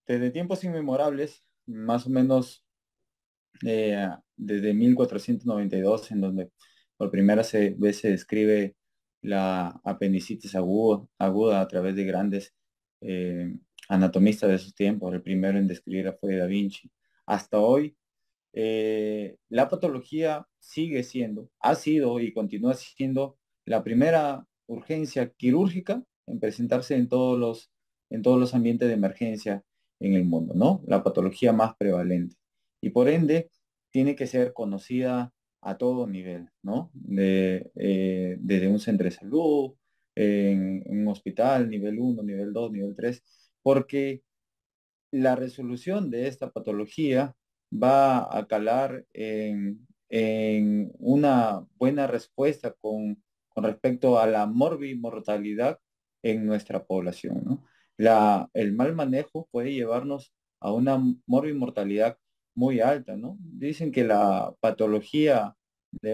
Desde tiempos inmemorables, más o menos desde 1492, en donde por primera vez se describe la apendicitis aguda a través de grandes eh, anatomistas de sus tiempos. El primero en describirla fue Da Vinci. Hasta hoy, la patología sigue siendo, ha sido y continúa siendo la primera urgencia quirúrgica en presentarse en todos los ambientes de emergencia en el mundo, ¿no? La patología más prevalente. Y por ende, tiene que ser conocida a todo nivel, ¿no? Desde un centro de salud, en un hospital, nivel uno, nivel 2, nivel 3, porque la resolución de esta patología va a calar en una buena respuesta con respecto a la morbimortalidad en nuestra población, ¿no? El mal manejo puede llevarnos a una morbimortalidad muy alta, ¿no? Dicen que la patología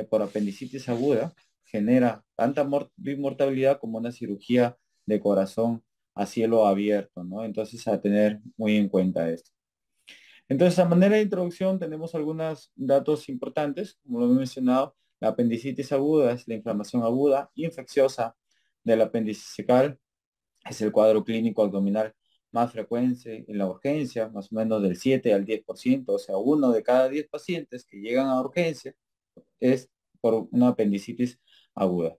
por apendicitis aguda genera tanta mortalidad como una cirugía de corazón a cielo abierto, ¿no? Entonces, a tener muy en cuenta esto. Entonces, a manera de introducción, tenemos algunos datos importantes, como lo he mencionado. La apendicitis aguda es la inflamación aguda infecciosa del apéndice cecal. Es el cuadro clínico abdominal más frecuente en la urgencia, más o menos del 7 al 10%, o sea, uno de cada 10 pacientes que llegan a urgencia es por una apendicitis aguda.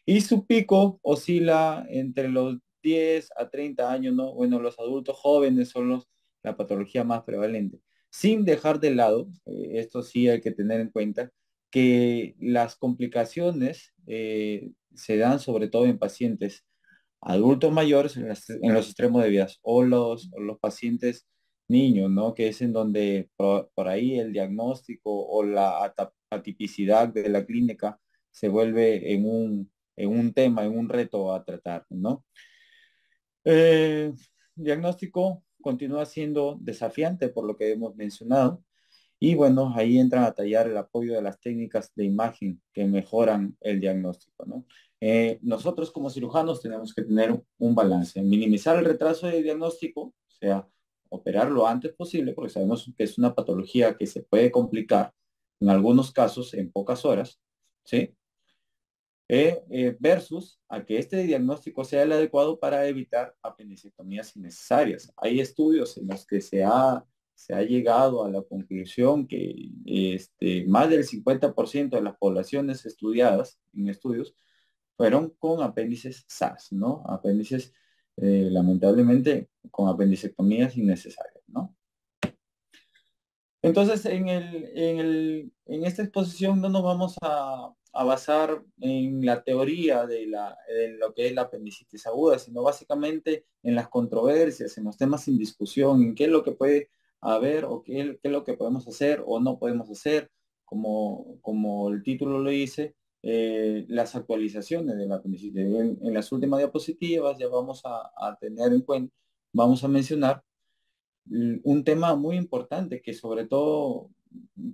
Y su pico oscila entre los 10 a 30 años, ¿no? Bueno, los adultos jóvenes son la patología más prevalente. Sin dejar de lado, esto sí hay que tener en cuenta, que las complicaciones se dan sobre todo en pacientes adultos mayores en los extremos de vidas o los pacientes niños, ¿no? Que es en donde por ahí el diagnóstico o la atipicidad de la clínica se vuelve en un tema, en un reto a tratar, ¿no? Eh, Diagnóstico continúa siendo desafiante por lo que hemos mencionado. Y bueno, ahí entra a tallar el apoyo de las técnicas de imagen que mejoran el diagnóstico, ¿no? Nosotros como cirujanos tenemos que tener un balance, minimizar el retraso de diagnóstico, o sea, operar lo antes posible, porque sabemos que es una patología que se puede complicar en algunos casos en pocas horas, ¿sí? Versus a que este diagnóstico sea el adecuado para evitar apendicectomías innecesarias. Hay estudios en los que se ha llegado a la conclusión que más del 50% de las poblaciones estudiadas en estudios fueron con apéndices SAS, ¿no? Apéndices, lamentablemente, con apendicectomías innecesarias, ¿no? Entonces, en esta exposición no nos vamos a basar en la teoría de lo que es la apendicitis aguda, sino básicamente en las controversias, en los temas sin discusión, en qué es lo que puede haber o qué es lo que podemos hacer o no podemos hacer, como el título lo dice, las actualizaciones de la apendicitis. En las últimas diapositivas ya vamos a tener en cuenta, vamos a mencionar un tema muy importante que sobre todo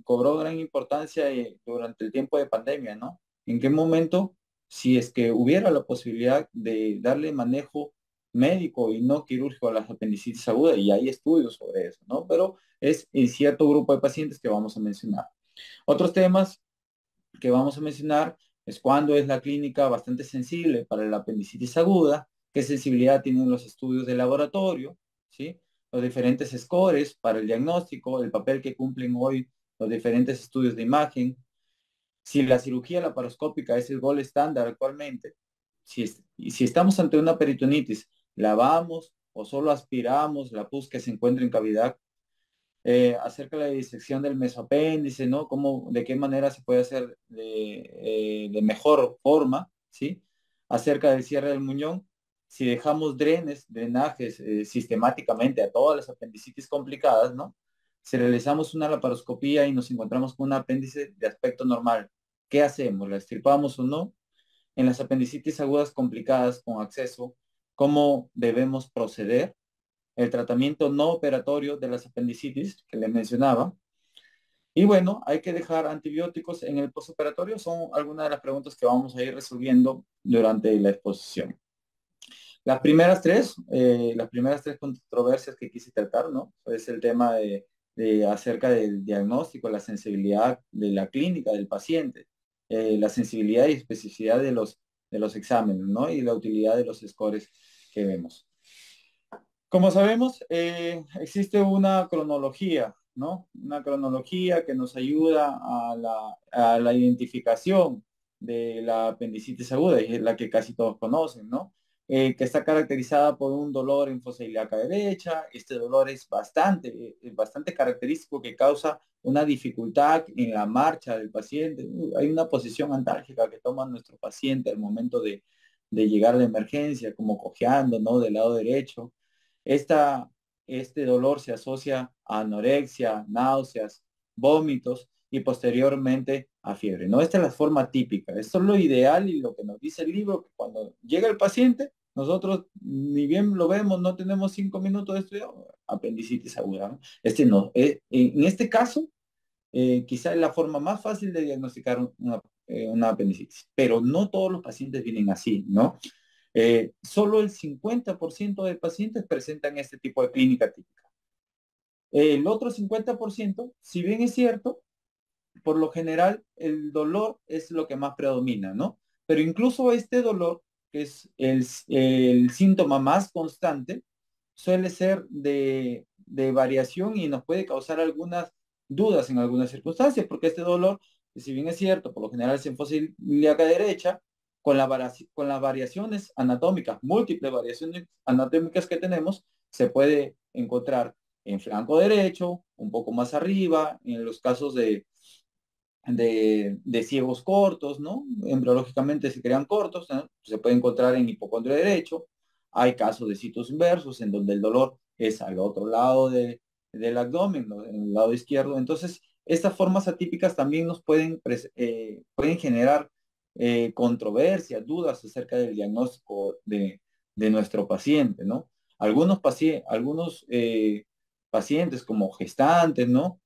cobró gran importancia durante el tiempo de pandemia, ¿no? ¿En qué momento, si es que hubiera la posibilidad de darle manejo médico y no quirúrgico a las apendicitis agudas? Y hay estudios sobre eso, ¿no? Pero es en cierto grupo de pacientes que vamos a mencionar. Otros temas que vamos a mencionar es cuando es la clínica bastante sensible para la apendicitis aguda, qué sensibilidad tienen los estudios de laboratorio, ¿sí? Los diferentes scores para el diagnóstico, el papel que cumplen hoy los diferentes estudios de imagen, si la cirugía laparoscópica es el gol estándar actualmente, y si estamos ante una peritonitis, lavamos o solo aspiramos la pus que se encuentra en cavidad, acerca de la disección del mesoapéndice, ¿no? Cómo, de qué manera se puede hacer de mejor forma, ¿sí? Acerca del cierre del muñón, si dejamos drenajes sistemáticamente a todas las apendicitis complicadas, ¿no? Si realizamos una laparoscopía y nos encontramos con un apéndice de aspecto normal, ¿qué hacemos? ¿La extirpamos o no? En las apendicitis agudas complicadas con acceso, ¿cómo debemos proceder? El tratamiento no operatorio de las apendicitis que les mencionaba. Y bueno, hay que dejar antibióticos en el postoperatorio. Son algunas de las preguntas que vamos a ir resolviendo durante la exposición. Las primeras tres controversias que quise tratar, ¿no? Es el tema de acerca del diagnóstico, la sensibilidad de la clínica del paciente, la sensibilidad y especificidad de los exámenes, ¿no? Y la utilidad de los scores que vemos. Como sabemos, existe una cronología, ¿no? Una cronología que nos ayuda a la identificación de la apendicitis aguda, y es la que casi todos conocen, ¿no? Que está caracterizada por un dolor en fosa ilíaca derecha. Este dolor es bastante característico, que causa una dificultad en la marcha del paciente. Hay una posición antálgica que toma nuestro paciente al momento de llegar a la emergencia, como cojeando, ¿no? Del lado derecho. Esta, este dolor se asocia a anorexia, náuseas, vómitos y posteriormente a fiebre. No, esta es la forma típica. Esto es lo ideal y lo que nos dice el libro, que cuando llega el paciente, nosotros ni bien lo vemos, no tenemos 5 minutos de estudio, apendicitis aguda, ¿no? Este no. En este caso, quizá es la forma más fácil de diagnosticar una apendicitis, pero no todos los pacientes vienen así, ¿no? Solo el 50% de pacientes presentan este tipo de clínica típica. El otro 50%, si bien es cierto, por lo general el dolor es lo que más predomina, ¿no? Pero incluso este dolor, que es el síntoma más constante, suele ser de variación y nos puede causar algunas dudas en algunas circunstancias, porque este dolor, si bien es cierto, por lo general es en fosa ilíaca derecha, con las variaciones anatómicas, múltiples variaciones anatómicas que tenemos, se puede encontrar en flanco derecho, un poco más arriba, en los casos de ciegos cortos, ¿no? Embriológicamente se crean cortos, ¿no? Se puede encontrar en hipocondrio derecho. Hay casos de sitos inversos en donde el dolor es al otro lado del abdomen, ¿no? En el lado izquierdo. Entonces, estas formas atípicas también nos pueden generar controversias, dudas acerca del diagnóstico de nuestro paciente, ¿no? Algunos pacientes como gestantes, ¿no?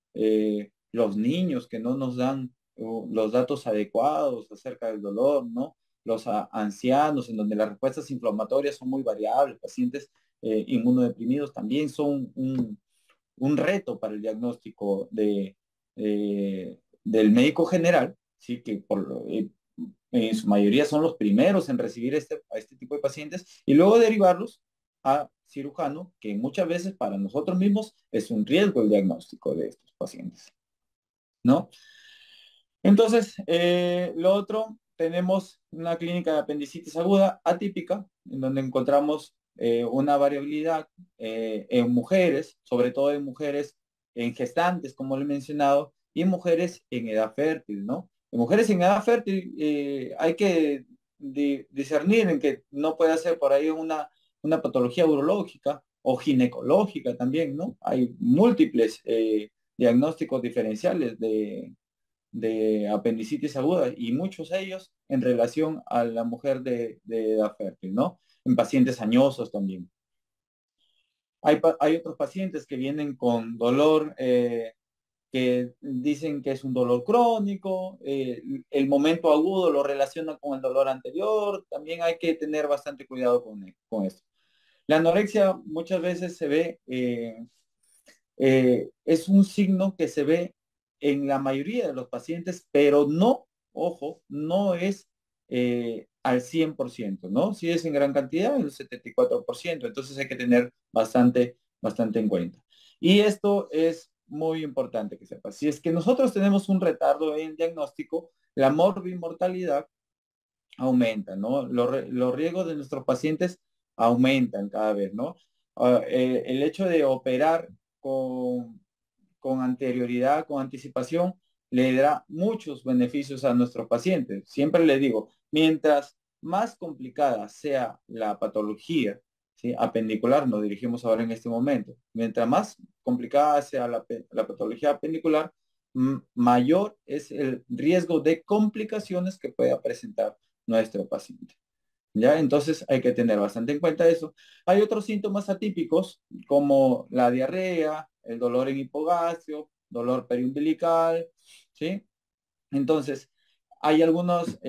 Los niños que no nos dan los datos adecuados acerca del dolor, ¿no? Los ancianos, en donde las respuestas inflamatorias son muy variables, pacientes inmunodeprimidos también son un reto para el diagnóstico del médico general, ¿sí? Que en su mayoría son los primeros en recibir a este tipo de pacientes y luego derivarlos a cirujano, que muchas veces para nosotros mismos es un riesgo el diagnóstico de estos pacientes, ¿no? Entonces, lo otro, tenemos una clínica de apendicitis aguda atípica, en donde encontramos una variabilidad en mujeres, sobre todo en mujeres en gestantes, como le he mencionado, y en mujeres en edad fértil, ¿no? En mujeres en edad fértil hay que discernir en que no puede ser por ahí una patología urológica o ginecológica también, ¿no? Hay múltiples diagnósticos diferenciales de apendicitis aguda y muchos de ellos en relación a la mujer de edad fértil, ¿no? En pacientes añosos también. Hay otros pacientes que vienen con dolor que dicen que es un dolor crónico, el momento agudo lo relaciona con el dolor anterior, también hay que tener bastante cuidado con esto. La anorexia muchas veces se ve es un signo que se ve en la mayoría de los pacientes, pero no, ojo, no es al 100%, ¿no? Si es en gran cantidad, el 74%, entonces hay que tener bastante en cuenta. Y esto es muy importante que sepas. Si es que nosotros tenemos un retardo en diagnóstico, la morbimortalidad aumenta, ¿no? Los riesgos de nuestros pacientes aumentan cada vez, ¿no? El hecho de operar con, con anterioridad, con anticipación, le dará muchos beneficios a nuestros pacientes. Siempre les digo, mientras más complicada sea la patología, ¿sí? Apendicular, nos dirigimos ahora en este momento, mientras más complicada sea la patología apendicular, mayor es el riesgo de complicaciones que pueda presentar nuestro paciente. ¿Ya? Entonces hay que tener bastante en cuenta eso. Hay otros síntomas atípicos como la diarrea, el dolor en hipogastrio, dolor periumbilical, ¿sí? Entonces, hay algunas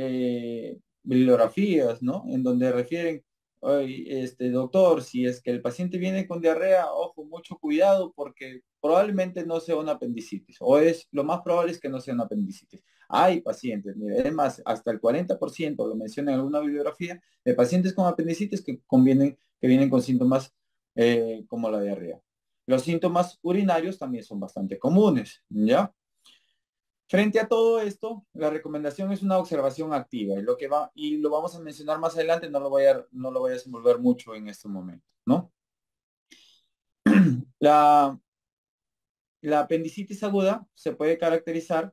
bibliografías, ¿no? En donde refieren "Oye, doctor, si es que el paciente viene con diarrea, ojo, mucho cuidado porque probablemente no sea una apendicitis, o es lo más probable es que no sea una apendicitis. Hay pacientes, mire, es más, hasta el 40%, lo menciona en alguna bibliografía, de pacientes con apendicitis que vienen con síntomas como la diarrea. Los síntomas urinarios también son bastante comunes, ¿ya? Frente a todo esto, la recomendación es una observación activa y lo vamos a mencionar más adelante, no lo voy a desenvolver mucho en este momento, ¿no? La, la apendicitis aguda se puede caracterizar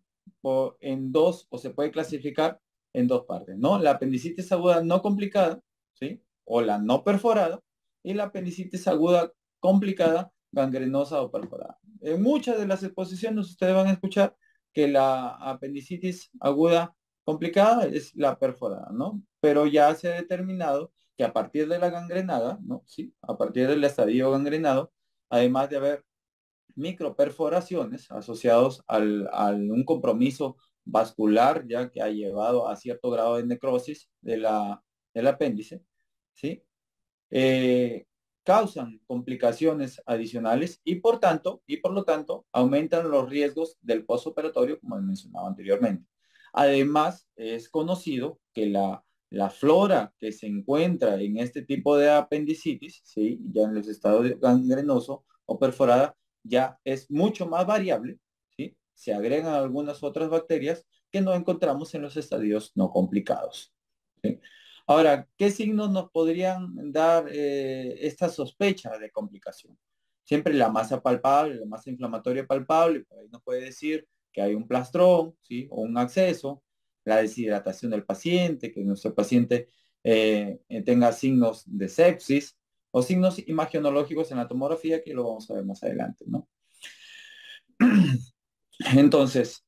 en dos, o se puede clasificar en dos partes, ¿no? La apendicitis aguda no complicada, ¿sí? O la no perforada, y la apendicitis aguda complicada, gangrenosa o perforada. En muchas de las exposiciones ustedes van a escuchar que la apendicitis aguda complicada es la perforada, ¿no? Pero ya se ha determinado que a partir de la gangrenada, ¿no? Sí, a partir del estadio gangrenado, además de haber microperforaciones asociados un compromiso vascular ya que ha llevado a cierto grado de necrosis del apéndice, ¿sí? Eh, causan complicaciones adicionales y por lo tanto aumentan los riesgos del postoperatorio, como he mencionado anteriormente. Además, es conocido que la flora que se encuentra en este tipo de apendicitis, ¿sí? Ya en los estados gangrenoso o perforada, ya es mucho más variable, ¿sí? Se agregan algunas otras bacterias que no encontramos en los estadios no complicados, ¿sí? Ahora, ¿qué signos nos podrían dar esta sospecha de complicación? Siempre la masa palpable, la masa inflamatoria palpable, por ahí nos puede decir que hay un plastrón, ¿sí? O un acceso, la deshidratación del paciente, que nuestro paciente tenga signos de sepsis o signos imagenológicos en la tomografía, que lo vamos a ver más adelante, ¿no? Entonces,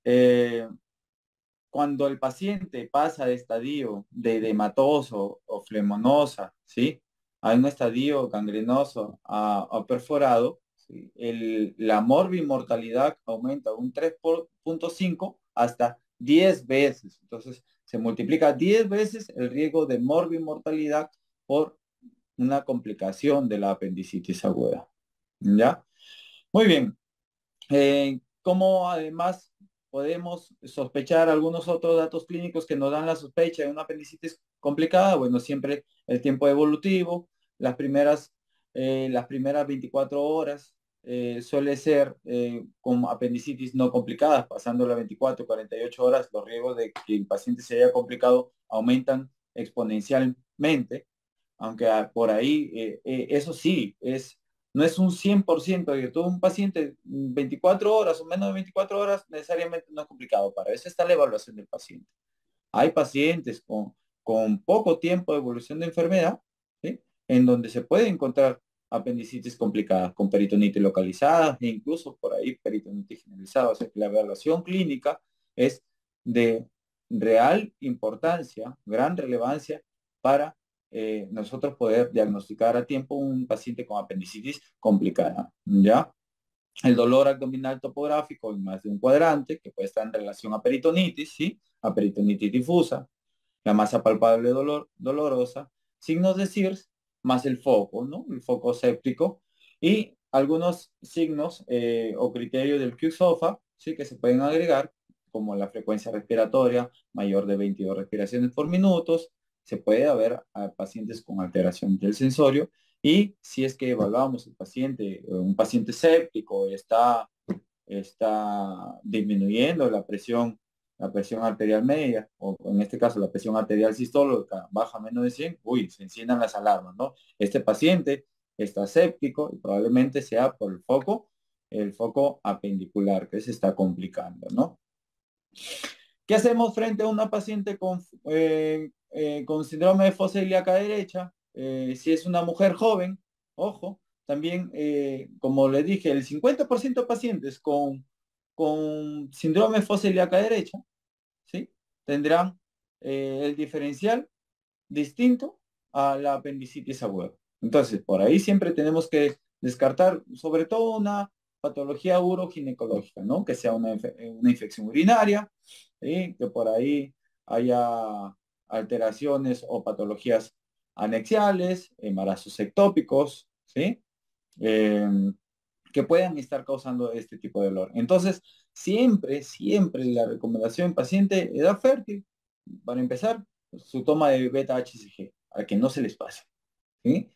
cuando el paciente pasa de estadio de edematoso o flemonosa, ¿sí? A un estadio gangrenoso a perforado, ¿sí? La morbimortalidad aumenta un 3.5 hasta 10 veces. Entonces, se multiplica 10 veces el riesgo de morbimortalidad por una complicación de la apendicitis aguda. ¿Ya? Muy bien. ¿Cómo además podemos sospechar algunos otros datos clínicos que nos dan la sospecha de una apendicitis complicada? Bueno, siempre el tiempo evolutivo, las primeras 24 horas suele ser con apendicitis no complicadas, pasando las 24, 48 horas, los riesgos de que el paciente se haya complicado aumentan exponencialmente, aunque por ahí, eso sí, no es un 100% de que todo un paciente 24 horas o menos de 24 horas necesariamente no es complicado. Para eso está la evaluación del paciente. Hay pacientes con poco tiempo de evolución de enfermedad, ¿sí? En donde se puede encontrar apendicitis complicadas con peritonitis localizada e incluso por ahí peritonitis generalizada. O sea que la evaluación clínica es de real importancia, gran relevancia para nosotros poder diagnosticar a tiempo un paciente con apendicitis complicada, ¿ya? El dolor abdominal topográfico en más de un cuadrante, que puede estar en relación a peritonitis, ¿sí? A peritonitis difusa, la masa palpable dolorosa, signos de Sears, más el foco, ¿no? El foco séptico y algunos signos o criterios del QSOFA, ¿sí? Que se pueden agregar, como la frecuencia respiratoria mayor de 22 respiraciones por minuto. Se puede haber a pacientes con alteración del sensorio y si es que evaluamos el paciente, un paciente séptico está disminuyendo la presión arterial media, o en este caso la presión arterial sistólica baja menos de 100, uy, se enciendan las alarmas, ¿no? Este paciente está séptico y probablemente sea por el foco apendicular que se está complicando, ¿no? ¿Qué hacemos frente a una paciente con síndrome de fosa ilíaca derecha? Si es una mujer joven, ojo, también, como le dije, el 50% de pacientes con síndrome de fosa ilíaca derecha, ¿sí? Tendrán el diferencial distinto a la apendicitis aguda. Entonces, por ahí siempre tenemos que descartar, sobre todo una patología uroginecológica, ¿no? Que sea una infección urinaria, ¿sí? Que por ahí haya alteraciones o patologías anexiales, embarazos ectópicos, ¿sí? Eh, que puedan estar causando este tipo de dolor. Entonces, siempre la recomendación en paciente de edad fértil, para empezar, su toma de beta-HCG, para que no se les pase, ¿sí?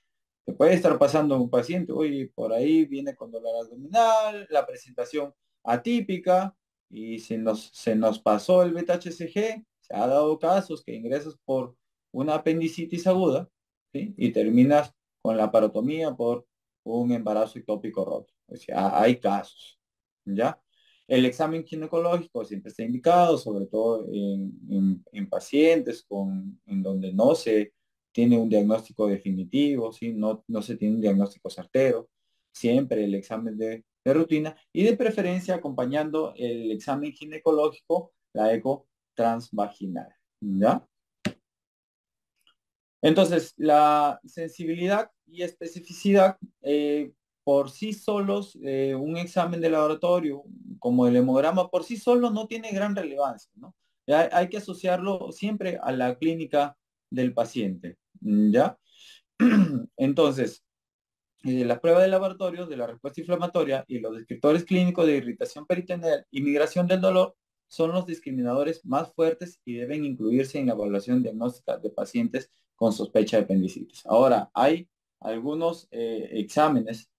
Que puede estar pasando un paciente, oye, por ahí viene con dolor abdominal, la presentación atípica, y se nos pasó el beta-HCG, se ha dado casos que ingresas por una apendicitis aguda, ¿sí? Y terminas con la parotomía por un embarazo ectópico roto. O sea, hay casos, ¿ya? El examen ginecológico siempre está indicado, sobre todo en pacientes en donde no se tiene un diagnóstico definitivo, ¿sí? No se tiene un diagnóstico certero. Siempre el examen de rutina y de preferencia acompañando el examen ginecológico, la eco transvaginal, ¿ya? Entonces, la sensibilidad y especificidad por sí solos, un examen de laboratorio como el hemograma por sí solo no tiene gran relevancia, ¿no? Hay que asociarlo siempre a la clínica del paciente, ¿ya? Entonces, las pruebas de laboratorio de la respuesta inflamatoria y los descriptores clínicos de irritación peritoneal y migración del dolor son los discriminadores más fuertes y deben incluirse en la evaluación diagnóstica de pacientes con sospecha de apendicitis. Ahora, hay algunos exámenes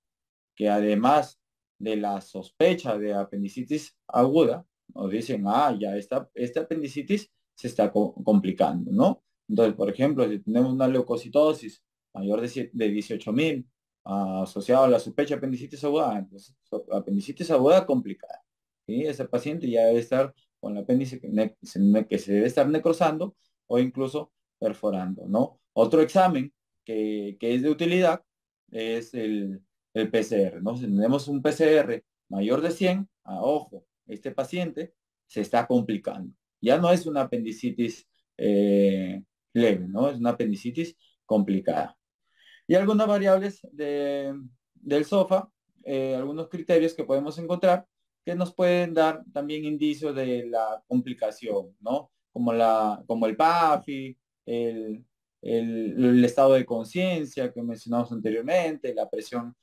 que además de la sospecha de apendicitis aguda, nos dicen, ya esta apendicitis se está complicando, ¿no? Entonces, por ejemplo, si tenemos una leucocitosis mayor de 18.000 asociado a la sospecha de apendicitis aguda, entonces, apendicitis aguda complicada. ¿Sí? Ese paciente ya debe estar con el apéndice que se debe estar necrosando o incluso perforando, ¿no? Otro examen que es de utilidad es el PCR, ¿no? Si tenemos un PCR mayor de 100, ojo, este paciente se está complicando. Ya no es una apendicitis leve, ¿no? Es una apendicitis complicada. Y algunas variables del SOFA, algunos criterios que podemos encontrar que nos pueden dar también indicios de la complicación, ¿no? Como el PAFI, el estado de conciencia que mencionamos anteriormente, la presión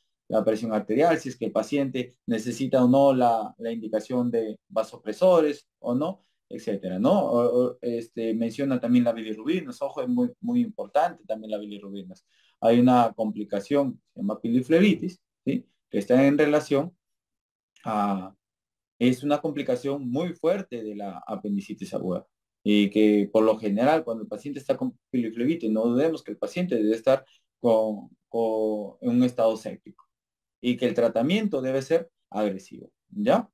arterial, si es que el paciente necesita o no la indicación de vasopresores o no, etcétera, ¿no? Menciona también la bilirrubina, ojo, es muy, muy importante también la bilirrubina. Hay una complicación que se llama piliflebitis, ¿sí? Que está en relación a, es una complicación muy fuerte de la apendicitis aguda y que por lo general cuando el paciente está con piliflebitis, no dudemos que el paciente debe estar en un estado séptico y que el tratamiento debe ser agresivo, ¿ya?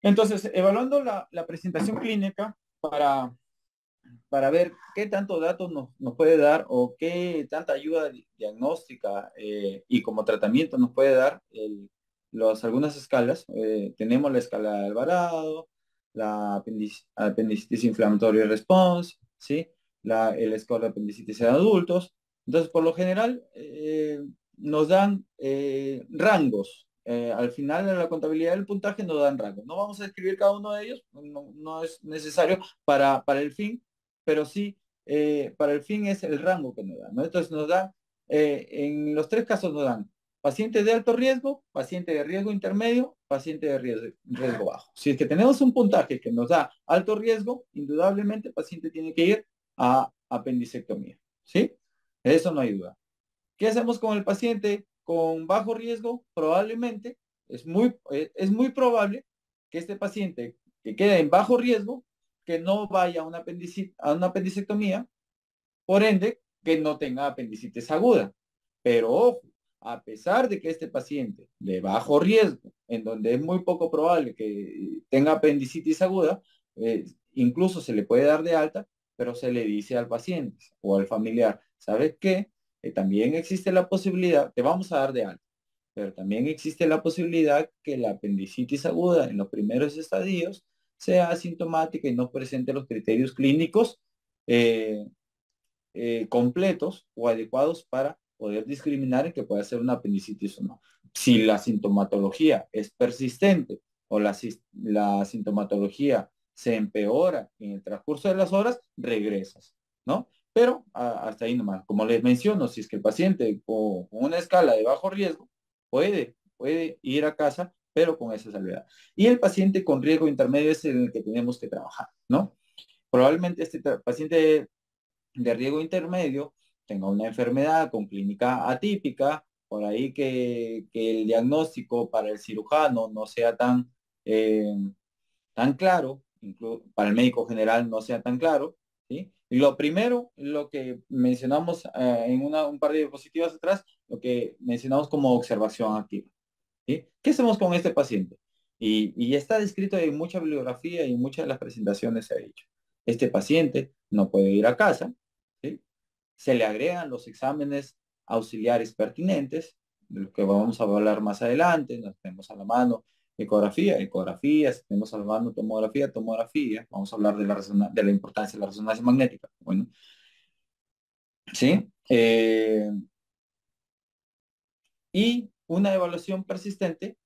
Entonces, evaluando la presentación clínica para ver qué tanto datos nos puede dar o qué tanta ayuda diagnóstica y como tratamiento nos puede dar algunas escalas. Tenemos la escala de Alvarado, la apendicitis inflamatoria response, ¿sí? El score de apendicitis en adultos. Entonces, por lo general, nos dan rangos. Al final de la contabilidad del puntaje nos dan rangos. No vamos a escribir cada uno de ellos, no es necesario para el fin, pero sí para el fin es el rango que nos dan, ¿no? Entonces nos dan, en los tres casos nos dan paciente de alto riesgo, paciente de riesgo intermedio, paciente de riesgo bajo. Si es que tenemos un puntaje que nos da alto riesgo, indudablemente el paciente tiene que ir a apendicectomía, ¿sí? Eso no hay duda. ¿Qué hacemos con el paciente con bajo riesgo? Probablemente, es muy probable que este paciente que quede en bajo riesgo, que no vaya a una apendicectomía, por ende, que no tenga apendicitis aguda. Pero ojo, a pesar de que este paciente de bajo riesgo, en donde es muy poco probable que tenga apendicitis aguda, incluso se le puede dar de alta, pero se le dice al paciente o al familiar, ¿sabes qué? También existe la posibilidad, te vamos a dar de alta, pero también existe la posibilidad que la apendicitis aguda en los primeros estadios sea asintomática y no presente los criterios clínicos eh, completos o adecuados para poder discriminar en que pueda ser una apendicitis o no. Si la sintomatología es persistente o la sintomatología se empeora en el transcurso de las horas, regresas, ¿no? Pero hasta ahí nomás. Como les menciono, si es que el paciente con una escala de bajo riesgo puede ir a casa, pero con esa salvedad. Y el paciente con riesgo intermedio es en el que tenemos que trabajar, ¿no? Probablemente este paciente de riesgo intermedio tenga una enfermedad con clínica atípica, por ahí que el diagnóstico para el cirujano no sea eh, tan claro, para el médico general no sea tan claro, ¿sí? Y lo primero, lo que mencionamos en un par de diapositivas atrás, lo que mencionamos como observación activa, ¿sí? ¿Qué hacemos con este paciente? Y está descrito en mucha bibliografía y en muchas de las presentaciones se ha dicho. Este paciente no puede ir a casa, ¿sí? Se le agregan los exámenes auxiliares pertinentes, de los que vamos a hablar más adelante, nos tenemos a la mano ecografía, si tenemos a la mano tomografía, vamos a hablar de la importancia de la resonancia magnética, bueno, ¿sí? Y una evaluación persistente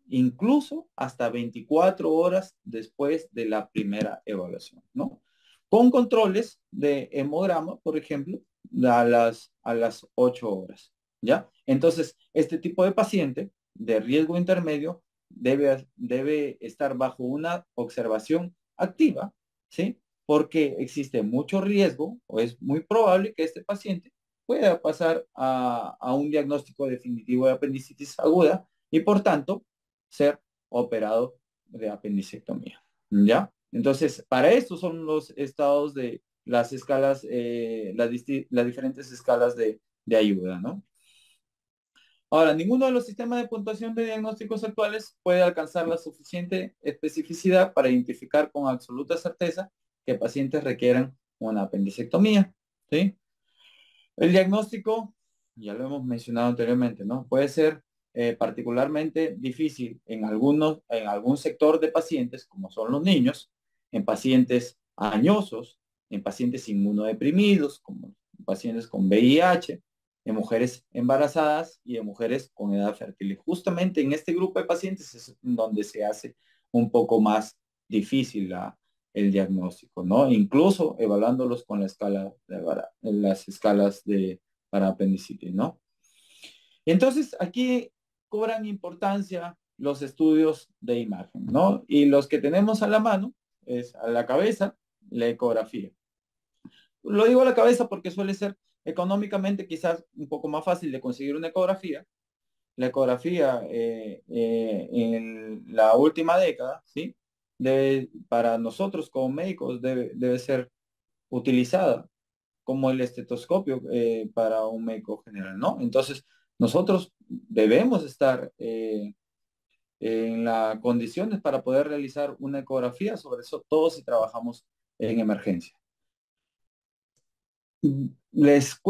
incluso hasta 24 horas después de la primera evaluación, ¿no? Con controles de hemograma, por ejemplo, a las 8 horas, ¿ya? Entonces, este tipo de paciente de riesgo intermedio debe estar bajo una observación activa, ¿sí? Porque existe mucho riesgo o es muy probable que este paciente pueda pasar a un diagnóstico definitivo de apendicitis aguda y por tanto ser operado de apendicectomía. ¿Ya? Entonces, para esto son los estados de las escalas, las diferentes escalas de ayuda, ¿no? Ahora, ninguno de los sistemas de puntuación de diagnósticos actuales puede alcanzar la suficiente especificidad para identificar con absoluta certeza que pacientes requieran una apendicectomía, ¿sí? El diagnóstico, ya lo hemos mencionado anteriormente, ¿no? Puede ser particularmente difícil en algún sector de pacientes, como son los niños, en pacientes añosos, en pacientes inmunodeprimidos, como pacientes con VIH, en mujeres embarazadas y en mujeres con edad fértil. Y justamente en este grupo de pacientes es donde se hace un poco más difícil el diagnóstico, ¿no? Incluso evaluándolos con la escala las escalas para apendicitis, ¿no? Entonces, aquí cobran importancia los estudios de imagen, ¿no? Y los que tenemos a la mano es a la cabeza, la ecografía. Lo digo a la cabeza porque suele ser económicamente quizás un poco más fácil de conseguir una ecografía. La ecografía en la última década, ¿sí? Para nosotros como médicos debe ser utilizada como el estetoscopio para un médico general, ¿no? Entonces, nosotros debemos estar en las condiciones para poder realizar una ecografía, sobre todo si trabajamos en emergencia. Les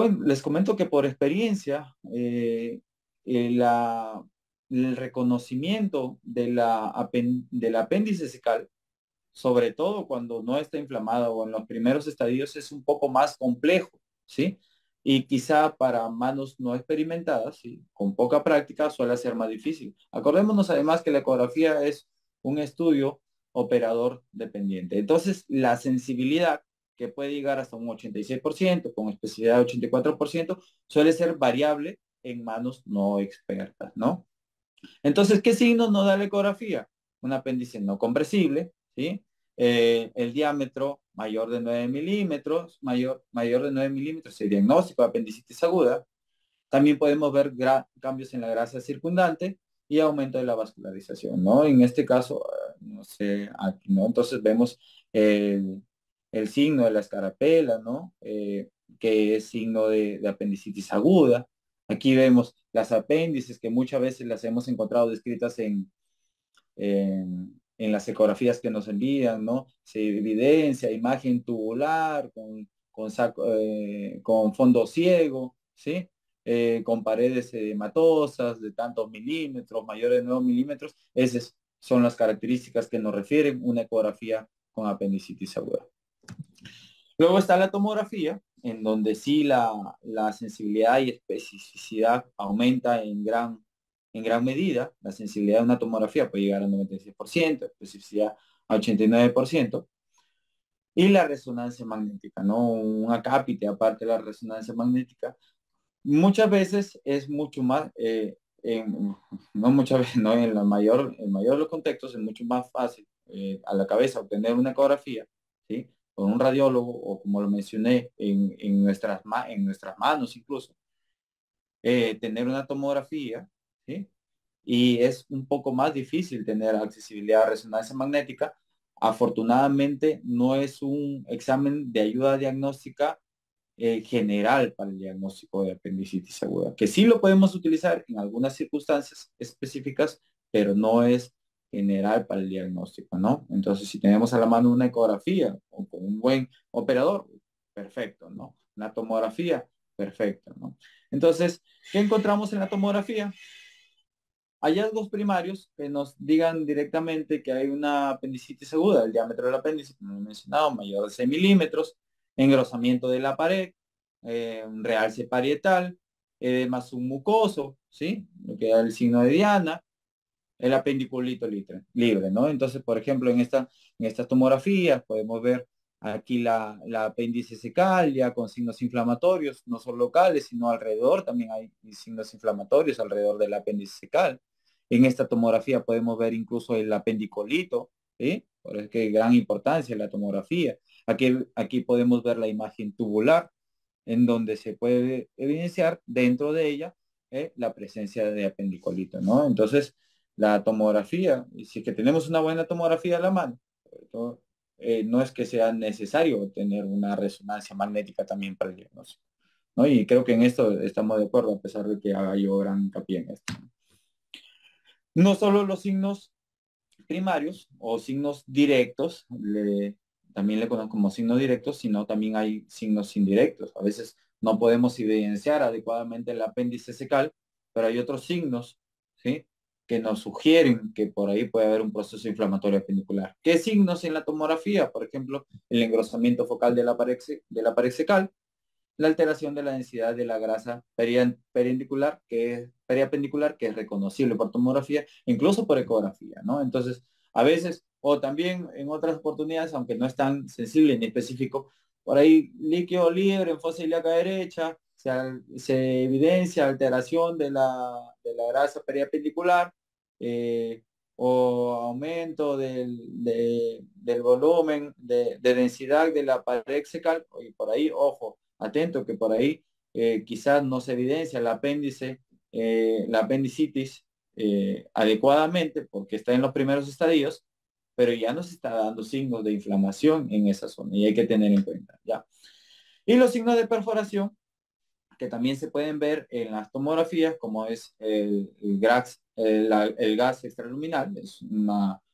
comento que por experiencia, eh, la, el reconocimiento del apéndice cecal, sobre todo cuando no está inflamado o en los primeros estadios, es un poco más complejo, ¿sí? Y quizá para manos no experimentadas, ¿sí? Con poca práctica suele ser más difícil. Acordémonos además que la ecografía es un estudio operador dependiente. Entonces, la sensibilidad que puede llegar hasta un 86%, con especificidad de 84%, suele ser variable en manos no expertas, ¿no? Entonces, ¿qué signo nos da la ecografía? Un apéndice no compresible, ¿sí? El diámetro mayor de 9 milímetros, mayor de 9 milímetros, el diagnóstico de apendicitis aguda. También podemos ver cambios en la grasa circundante y aumento de la vascularización, ¿no? En este caso, no sé, aquí, ¿no? Entonces vemos el signo de la escarapela, ¿no? Que es signo de apendicitis aguda. Aquí vemos las apéndices que muchas veces las hemos encontrado descritas en las ecografías que nos envían, ¿no? Se evidencia imagen tubular con fondo ciego, ¿sí? Con paredes hematosas de tantos milímetros, mayores de 9 milímetros. Esas son las características que nos refieren una ecografía con apendicitis aguda. Luego está la tomografía, en donde sí la sensibilidad y especificidad aumenta en gran medida. La sensibilidad de una tomografía puede llegar al 96%, especificidad a 89%. Y la resonancia magnética, ¿no? Un acápite aparte de la resonancia magnética. Muchas veces es mucho más, no muchas veces, no, en mayor de los contextos es mucho más fácil a la cabeza obtener una ecografía, ¿sí? Con un radiólogo o como lo mencioné, en nuestras manos incluso, tener una tomografía, ¿sí? Y es un poco más difícil tener accesibilidad a resonancia magnética. Afortunadamente no es un examen de ayuda diagnóstica general para el diagnóstico de apendicitis aguda, que sí lo podemos utilizar en algunas circunstancias específicas, pero no es general para el diagnóstico, ¿no? Entonces, si tenemos a la mano una ecografía o con un buen operador, perfecto, ¿no? Una tomografía, perfecto, ¿no? Entonces, ¿qué encontramos en la tomografía? Hallazgos primarios que nos digan directamente que hay una apendicitis aguda, el diámetro del apéndice, como he mencionado, mayor de 6 milímetros, engrosamiento de la pared, un realce parietal, edema submucoso, ¿sí? Lo que da el signo de Diana, el apendiculito libre, ¿no? Entonces, por ejemplo, en estas tomografías podemos ver aquí la apéndice secal ya con signos inflamatorios, no solo locales, sino alrededor, también hay signos inflamatorios alrededor del apéndice secal. En esta tomografía podemos ver incluso el apendicolito, ¿sí? Por eso que gran importancia la tomografía. Aquí podemos ver la imagen tubular, en donde se puede evidenciar dentro de ella la presencia de apendicolito, ¿no? Entonces, la tomografía, y si es que tenemos una buena tomografía a la mano, sobre todo, no es que sea necesario tener una resonancia magnética también para el diagnóstico, ¿no? Y creo que en esto estamos de acuerdo, a pesar de que haga yo gran hincapié en esto. No solo los signos primarios o signos directos, también le conozco como signos directos, sino también hay signos indirectos. A veces no podemos evidenciar adecuadamente el apéndice secal, pero hay otros signos, ¿sí? Que nos sugieren que por ahí puede haber un proceso inflamatorio apendicular. ¿Qué signos en la tomografía? Por ejemplo, el engrosamiento focal de la pared secal, la alteración de la densidad de la grasa periapendicular, que es reconocible por tomografía, incluso por ecografía, ¿no? Entonces, a veces, o también en otras oportunidades, aunque no es tan sensible ni específico, por ahí líquido libre en fosa ilíaca derecha, se evidencia alteración de la grasa periapendicular, eh, o aumento del volumen de densidad de la pared secal, y por ahí, ojo, atento que por ahí quizás no se evidencia el apéndice, la apendicitis adecuadamente porque está en los primeros estadios, pero ya nos está dando signos de inflamación en esa zona y hay que tener en cuenta, ¿ya? Y los signos de perforación que también se pueden ver en las tomografías, como es el gas extraluminal,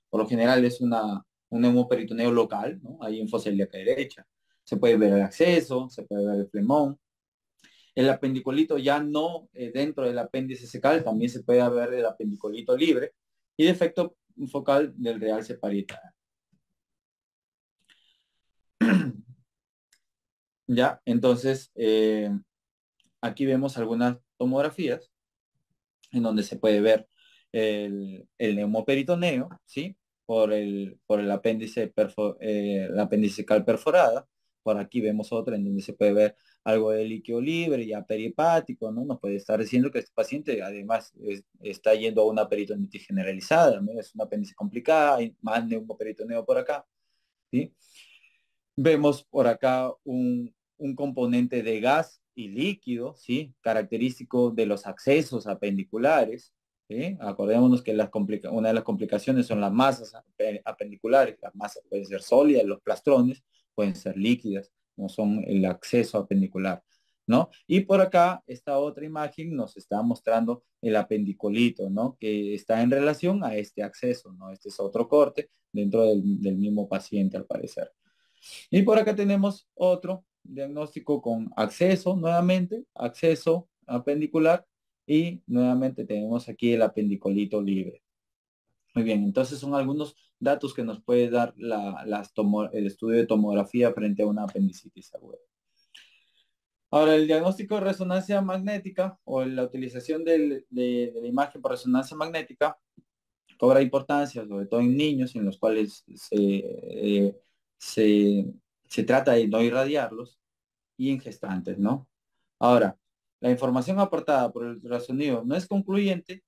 por lo general es un hemoperitoneo local, ¿no? Ahí en fosa ilíaca derecha. Se puede ver el acceso, se puede ver el flemón, el apendicolito ya no dentro del apéndice secal, también se puede ver el apendicolito libre y defecto focal del realce parietal. Ya, entonces aquí vemos algunas tomografías en donde se puede ver el neumoperitoneo, ¿sí? Por el apéndice secal perforada. Por aquí vemos otra en donde se puede ver algo de líquido libre, ya perihepático, ¿no? Nos puede estar diciendo que este paciente además está yendo a una peritonitis generalizada, ¿no? Es un apéndice complicada, hay más neumoperitoneo por acá, ¿sí? Vemos por acá un componente de gas y líquido, ¿sí? Característico de los accesos apendiculares, ¿sí? Acordémonos que una de las complicaciones son las masas apendiculares. Las masas pueden ser sólidas, los plastrones pueden ser líquidas, no son el acceso apendicular, ¿no? Y por acá, esta otra imagen nos está mostrando el apendicolito, ¿no? Que está en relación a este acceso, ¿no? Este es otro corte dentro del mismo paciente, al parecer. Y por acá tenemos otro diagnóstico con acceso, nuevamente, acceso apendicular, y nuevamente tenemos aquí el apendicolito libre. Muy bien, entonces son algunos datos que nos puede dar el estudio de tomografía frente a una apendicitis aguda. Ahora, el diagnóstico de resonancia magnética o la utilización de la imagen por resonancia magnética cobra importancia, sobre todo en niños en los cuales se Se trata de no irradiarlos y en gestantes, ¿no? Ahora, la información aportada por el ultrasonido no es concluyente.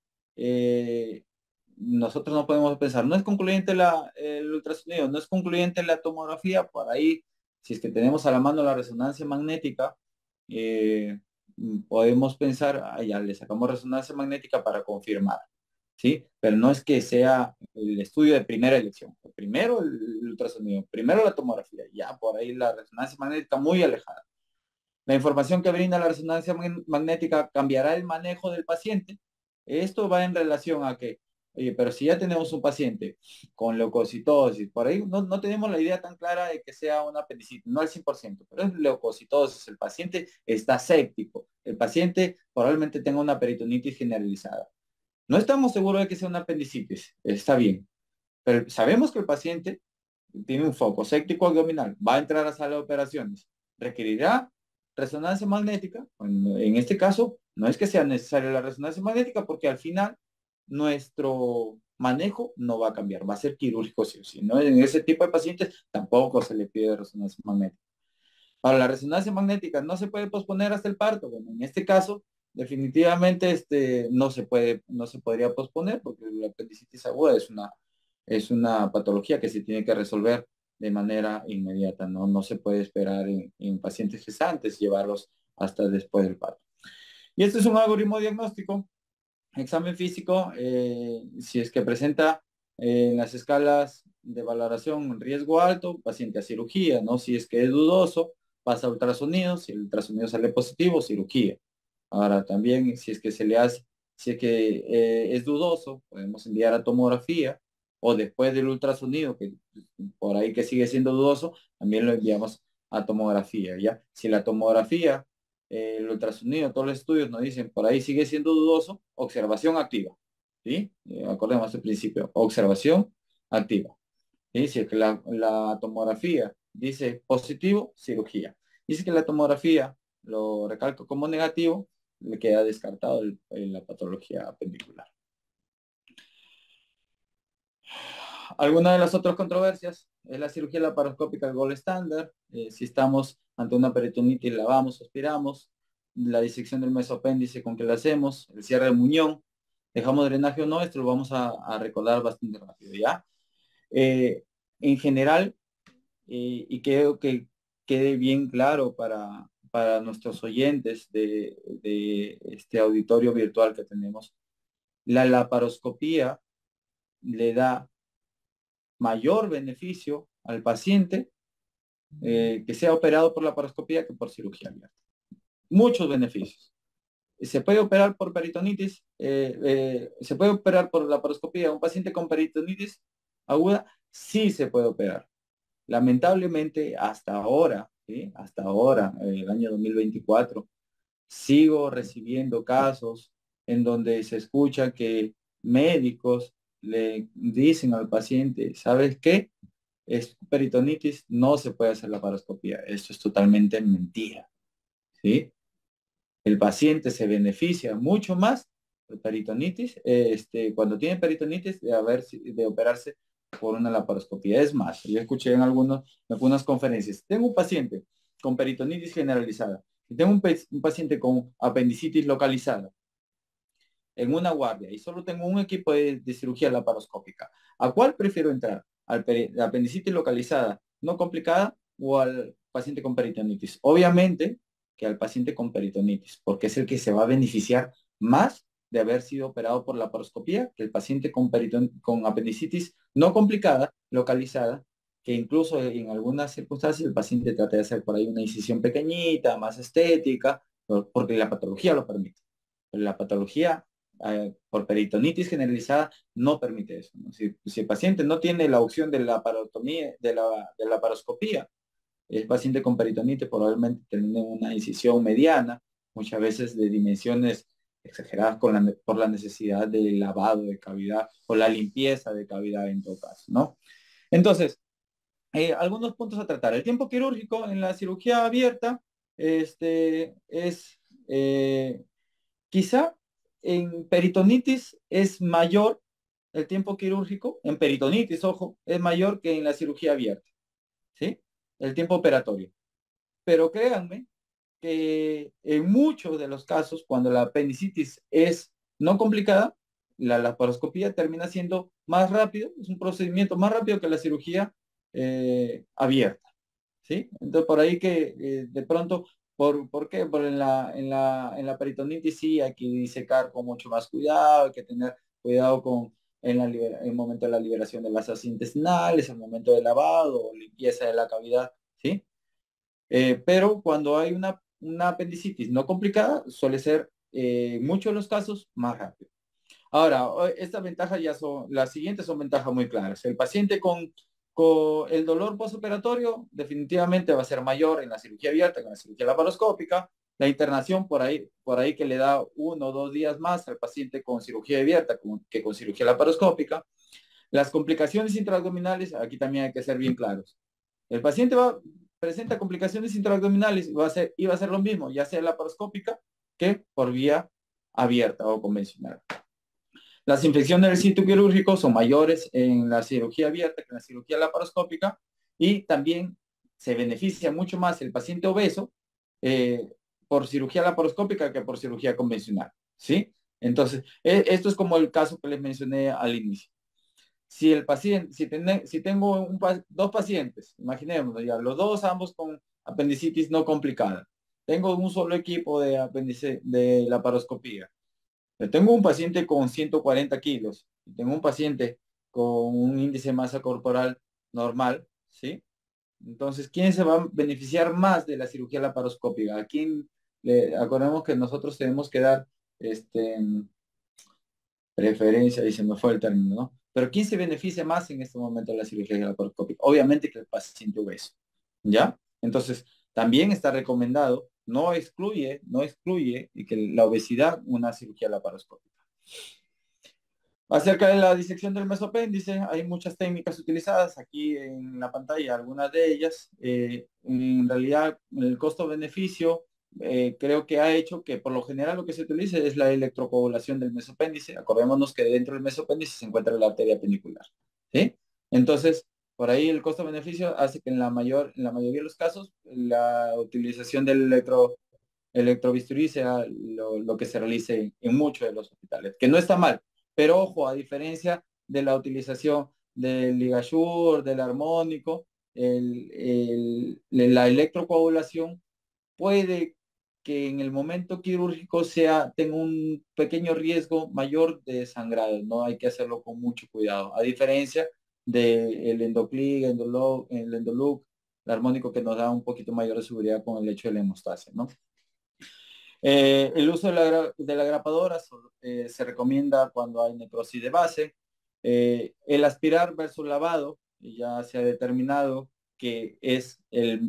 Nosotros no podemos pensar, no es concluyente el ultrasonido, no es concluyente la tomografía. Por ahí, si es que tenemos a la mano la resonancia magnética, eh, podemos pensar, ya le sacamos resonancia magnética para confirmar, ¿sí? Pero no es que sea el estudio de primera elección. Primero el ultrasonido, primero la tomografía, ya por ahí la resonancia magnética muy alejada. La información que brinda la resonancia magnética cambiará el manejo del paciente. Esto va en relación a que, oye, pero si ya tenemos un paciente con leucocitosis, por ahí no tenemos la idea tan clara de que sea una apendicitis, no al 100%, pero es leucocitosis, el paciente está séptico, el paciente probablemente tenga una peritonitis generalizada. No estamos seguros de que sea una apendicitis, está bien, pero sabemos que el paciente tiene un foco séptico abdominal, va a entrar a sala de operaciones, requerirá resonancia magnética. Bueno, en este caso, no es que sea necesaria la resonancia magnética porque al final nuestro manejo no va a cambiar, va a ser quirúrgico sí o sí, ¿no? En ese tipo de pacientes tampoco se le pide resonancia magnética. Ahora, la resonancia magnética no se puede posponer hasta el parto. Bueno, en este caso, definitivamente no se podría posponer porque la apendicitis aguda es una patología que se tiene que resolver de manera inmediata, ¿no? No se puede esperar en pacientes gestantes, llevarlos hasta después del parto. Y este es un algoritmo diagnóstico, examen físico, si es que presenta en las escalas de valoración riesgo alto, paciente a cirugía, ¿no? Si es que es dudoso, pasa a ultrasonido, si el ultrasonido sale positivo, cirugía. Ahora también, si es que se le hace, si es que es dudoso, podemos enviar a tomografía o después del ultrasonido, que por ahí que sigue siendo dudoso, también lo enviamos a tomografía, ¿ya? Si la tomografía, el ultrasonido, todos los estudios nos dicen por ahí sigue siendo dudoso, observación activa, ¿sí? Acordemos este principio, observación activa. ¿Sí? Si es que la tomografía dice positivo, cirugía. Dice que la tomografía lo recalco como negativo, le queda descartado la patología apendicular. Alguna de las otras controversias es la cirugía laparoscópica, el gold estándar. Si estamos ante una peritonitis, lavamos, aspiramos. La disección del mesopéndice, con que la hacemos, el cierre del muñón, dejamos drenaje o no, esto lo vamos a recordar bastante rápido, ¿ya? En general, y creo que quede bien claro para nuestros oyentes de este auditorio virtual que tenemos, la laparoscopía le da mayor beneficio al paciente que sea operado por laparoscopía que por cirugía abierta. Muchos beneficios. Se puede operar por peritonitis, se puede operar por laparoscopía. Un paciente con peritonitis aguda, sí se puede operar. Lamentablemente, hasta ahora, ¿sí? Hasta ahora, el año 2024, sigo recibiendo casos en donde se escucha que médicos le dicen al paciente, ¿sabes qué? Es peritonitis, no se puede hacer la laparoscopía. Esto es totalmente mentira, ¿sí? El paciente se beneficia mucho más de peritonitis, cuando tiene peritonitis, de operarse por una laparoscopía. Es más, yo escuché en algunas conferencias, tengo un paciente con peritonitis generalizada y tengo un paciente con apendicitis localizada en una guardia y solo tengo un equipo de cirugía laparoscópica. ¿A cuál prefiero entrar? ¿La apendicitis localizada no complicada o al paciente con peritonitis? Obviamente que al paciente con peritonitis, porque es el que se va a beneficiar más de haber sido operado por laparoscopía que el paciente con apendicitis no complicada, localizada, que incluso en algunas circunstancias el paciente trata de hacer por ahí una incisión pequeñita, más estética, porque la patología lo permite. Pero la patología por peritonitis generalizada no permite eso, ¿no? Si el paciente no tiene la opción de la parotomía, de la paroscopía, el paciente con peritonitis probablemente tiene una incisión mediana, muchas veces de dimensiones exageradas por la necesidad del lavado de cavidad o la limpieza de cavidad en todo caso, ¿no? Entonces, algunos puntos a tratar. El tiempo quirúrgico en la cirugía abierta es quizá en peritonitis es mayor el tiempo quirúrgico, en peritonitis, ojo, es mayor que en la cirugía abierta, ¿sí? el tiempo operatorio. Pero créanme que en muchos de los casos, cuando la apendicitis es no complicada, la laparoscopía termina siendo más rápido, es un procedimiento más rápido que la cirugía abierta, ¿sí? Entonces, por ahí que de pronto, ¿por qué? Por en la peritonitis sí hay que disecar con mucho más cuidado, hay que tener cuidado con el momento de la liberación de las asas intestinales, el momento de lavado o limpieza de la cavidad, ¿sí? Pero cuando hay una apendicitis no complicada, suele ser, en muchos de los casos, más rápido. Ahora, estas ventajas ya son, las siguientes son ventajas muy claras. El paciente con el dolor postoperatorio definitivamente va a ser mayor en la cirugía abierta que en la cirugía laparoscópica. La internación por ahí que le da 1 o 2 días más al paciente con cirugía abierta que con cirugía laparoscópica. Las complicaciones intraabdominales, aquí también hay que ser bien claros. El paciente presenta complicaciones intraabdominales y va a ser lo mismo, ya sea laparoscópica que por vía abierta o convencional. Las infecciones del sitio quirúrgico son mayores en la cirugía abierta que en la cirugía laparoscópica y también se beneficia mucho más el paciente obeso eh, por cirugía laparoscópica que por cirugía convencional, ¿sí? Entonces, esto es como el caso que les mencioné al inicio. Si el paciente, si tengo dos pacientes, imaginemos, ya, los dos ambos con apendicitis no complicada, tengo un solo equipo de apéndice de laparoscopía. Yo tengo un paciente con 140 kilos y tengo un paciente con un índice de masa corporal normal, ¿sí? Entonces, ¿quién se va a beneficiar más de la cirugía laparoscópica? ¿A quién acordemos que nosotros tenemos que dar este, preferencia, y se me fue el término, ¿no? Pero ¿quién se beneficia más en este momento de la cirugía laparoscópica? Obviamente que el paciente obeso, ¿ya? Entonces, también está recomendado, no excluye y que la obesidad una cirugía laparoscópica. Acerca de la disección del mesopéndice, hay muchas técnicas utilizadas aquí en la pantalla, algunas de ellas. En realidad, el costo-beneficio creo que ha hecho que por lo general lo que se utilice es la electrocoagulación del mesopéndice. Acordémonos que dentro del mesopéndice se encuentra la arteria pendicular, ¿sí? Entonces, por ahí el costo-beneficio hace que en la mayoría de los casos la utilización del electrobisturí sea lo que se realice en muchos de los hospitales, que no está mal, pero ojo, a diferencia de la utilización del ligashur, del armónico, la electrocoagulación puede que en el momento quirúrgico tenga un pequeño riesgo mayor de sangrado, no hay que hacerlo con mucho cuidado, a diferencia del Endoclip, el Endoluc, el armónico que nos da un poquito mayor de seguridad con el hecho de la hemostasia, ¿no? El uso de la grapadora se recomienda cuando hay necrosis de base. El aspirar versus lavado ya se ha determinado que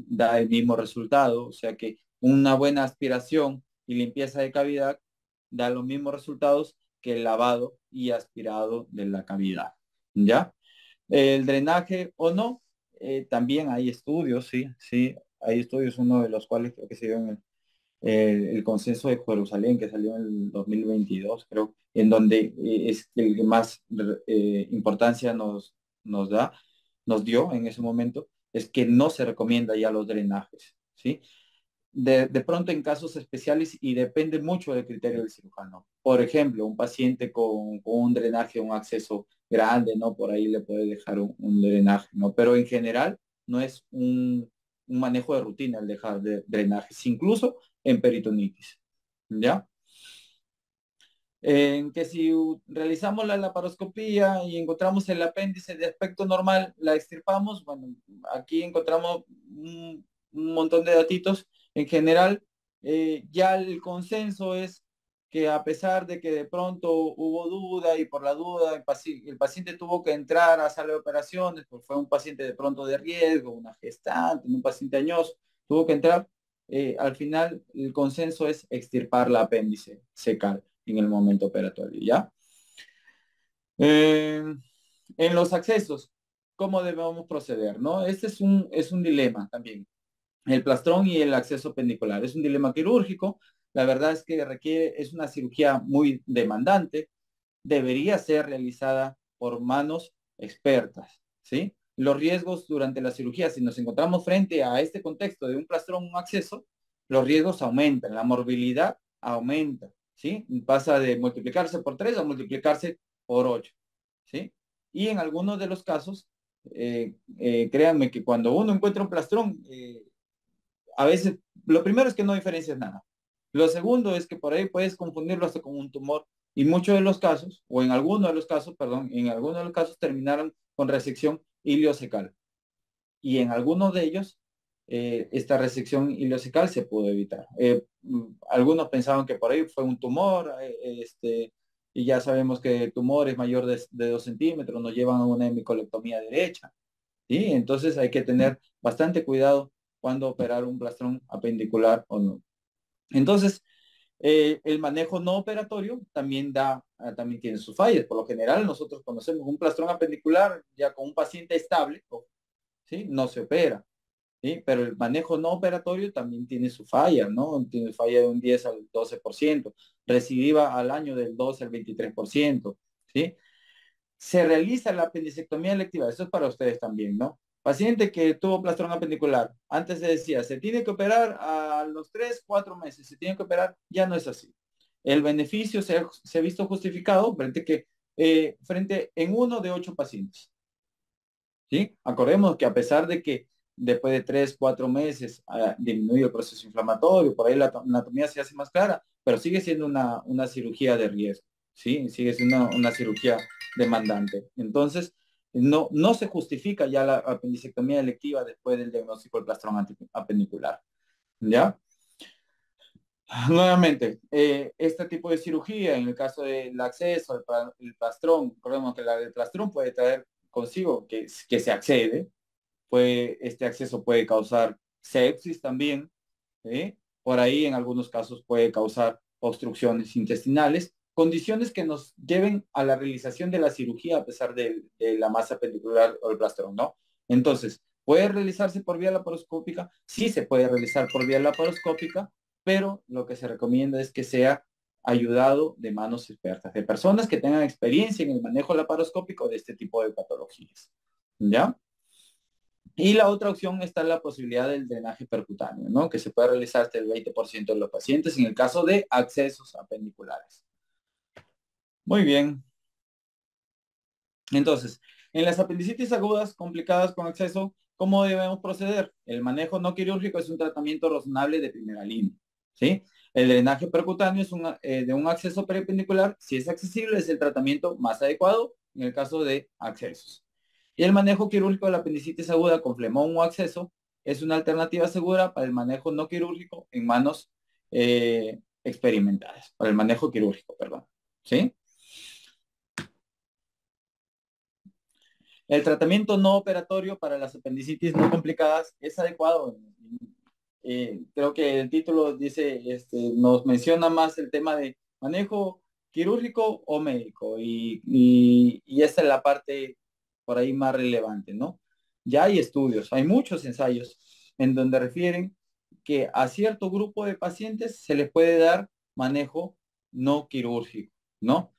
da el mismo resultado, o sea que una buena aspiración y limpieza de cavidad da los mismos resultados que el lavado y aspirado de la cavidad, ¿ya? El drenaje o no, también hay estudios, sí, sí, hay estudios, uno de los cuales creo que se dio en el consenso de Jerusalén que salió en el 2022, creo, en donde es el que más importancia nos dio en ese momento, es que no se recomienda ya los drenajes, ¿sí? De pronto en casos especiales y depende mucho del criterio del cirujano. Por ejemplo, un paciente con un drenaje, un acceso grande, ¿no? Por ahí le puede dejar un drenaje, ¿no? Pero en general no es un manejo de rutina el dejar drenajes, incluso en peritonitis, ¿ya? En que si realizamos la laparoscopía y encontramos el apéndice de aspecto normal, la extirpamos, bueno, aquí encontramos un montón de datitos. En general, ya el consenso es que a pesar de que de pronto hubo duda y por la duda el paciente tuvo que entrar a sala de operaciones, pues fue un paciente de pronto de riesgo, una gestante, un paciente añoso, tuvo que entrar, al final el consenso es extirpar la apéndice, secar en el momento operatorio, ¿ya? Eh, en los accesos, ¿cómo debemos proceder, no? Este es un dilema también. El plastrón y el acceso pendicular. Es un dilema quirúrgico. La verdad es que es una cirugía muy demandante. Debería ser realizada por manos expertas, ¿sí? los riesgos durante la cirugía, si nos encontramos frente a este contexto de un plastrón, un acceso, los riesgos aumentan, la morbilidad aumenta, ¿sí? Pasa de multiplicarse por 3 a multiplicarse por 8, ¿sí? Y en algunos de los casos, créanme que cuando uno encuentra un plastrón, a veces, lo primero es que no diferencias nada. Lo segundo es que por ahí puedes confundirlo hasta con un tumor. Y muchos de los casos, o en algunos de los casos, perdón, en algunos de los casos terminaron con resección ileocecal. Y en algunos de ellos, esta resección ileocecal se pudo evitar. Algunos pensaban que por ahí fue un tumor, y ya sabemos que tumores mayor de 2 centímetros nos llevan a una hemicolectomía derecha. ¿Sí? Entonces hay que tener bastante cuidado cuando operar un plastrón apendicular o no. Entonces, el manejo no operatorio también tiene sus fallas. Por lo general, nosotros conocemos un plastrón apendicular ya con un paciente estable, ¿sí? No se opera, ¿sí? Pero el manejo no operatorio también tiene su falla, ¿no? Tiene falla de un 10 al 12%, recidiva al año del 12 al 23%, ¿sí? Se realiza la apendicectomía electiva, eso es para ustedes también, ¿no? Paciente que tuvo plastrón apendicular, antes se decía, se tiene que operar a los 3, 4 meses, se tiene que operar, ya no es así. El beneficio se ha visto justificado frente en uno de 8 pacientes, ¿sí? Acordemos que a pesar de que después de 3, 4 meses disminuye el proceso inflamatorio, por ahí la anatomía se hace más clara, pero sigue siendo una cirugía de riesgo, ¿sí? Sigue siendo una cirugía demandante. Entonces, no se justifica ya la apendicectomía electiva después del diagnóstico del plastrón apendicular, ¿ya? Nuevamente, este tipo de cirugía, en el caso del acceso al plastrón, recordemos que el plastrón puede traer consigo que se accede, este acceso puede causar sepsis también, ¿sí? Por ahí en algunos casos puede causar obstrucciones intestinales, condiciones que nos lleven a la realización de la cirugía a pesar de la masa pendicular o el plastrón, ¿no? Entonces, ¿puede realizarse por vía laparoscópica? Sí se puede realizar por vía laparoscópica, pero lo que se recomienda es que sea ayudado de manos expertas, de personas que tengan experiencia en el manejo laparoscópico de este tipo de patologías, ¿ya? Y la otra opción está la posibilidad del drenaje percutáneo, ¿no? Que se puede realizar hasta el 20% de los pacientes en el caso de accesos apendiculares. Muy bien. Entonces, en las apendicitis agudas complicadas con acceso, ¿cómo debemos proceder? El manejo no quirúrgico es un tratamiento razonable de primera línea, ¿sí? El drenaje percutáneo es de un acceso peripendicular. Si es accesible, es el tratamiento más adecuado en el caso de accesos. Y el manejo quirúrgico de la apendicitis aguda con flemón o acceso es una alternativa segura para el manejo no quirúrgico en manos experimentadas, para el manejo quirúrgico, perdón, ¿sí? El tratamiento no operatorio para las apendicitis no complicadas es adecuado. Creo que el título dice, nos menciona más el tema de manejo quirúrgico o médico y esta es la parte por ahí más relevante, ¿no? Ya hay estudios, hay muchos ensayos en donde refieren que a cierto grupo de pacientes se les puede dar manejo no quirúrgico, ¿no?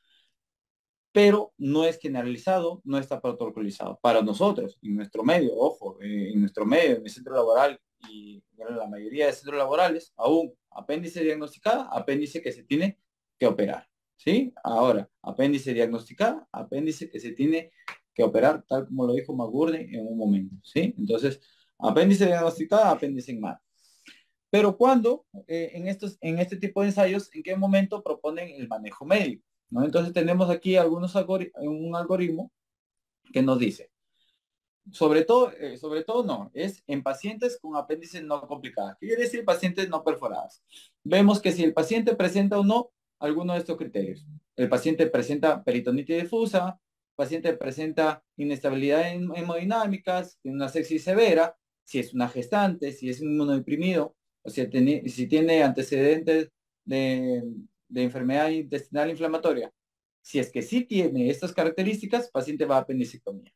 Pero no es generalizado, no está protocolizado. Para nosotros, en nuestro medio, ojo, en nuestro medio, en el centro laboral y en la mayoría de centros laborales, aún apéndice diagnosticada, apéndice que se tiene que operar, ¿sí? Ahora, apéndice diagnosticada, apéndice que se tiene que operar, tal como lo dijo McGurden en un momento, ¿sí? Entonces, apéndice diagnosticada, apéndice en mano. Pero cuando en este tipo de ensayos, ¿en qué momento proponen el manejo médico? ¿No? Entonces tenemos aquí un algoritmo que nos dice, sobre todo no, es en pacientes con apéndices no complicadas. ¿Qué quiere decir pacientes no perforadas? Vemos que si el paciente presenta o no alguno de estos criterios. El paciente presenta peritonitis difusa, el paciente presenta inestabilidad hemodinámicas, tiene una sepsis severa, si es una gestante, si es un inmunodeprimido, o sea, si tiene antecedentes de, de enfermedad intestinal inflamatoria. Si es que sí tiene estas características, el paciente va a apendicectomía.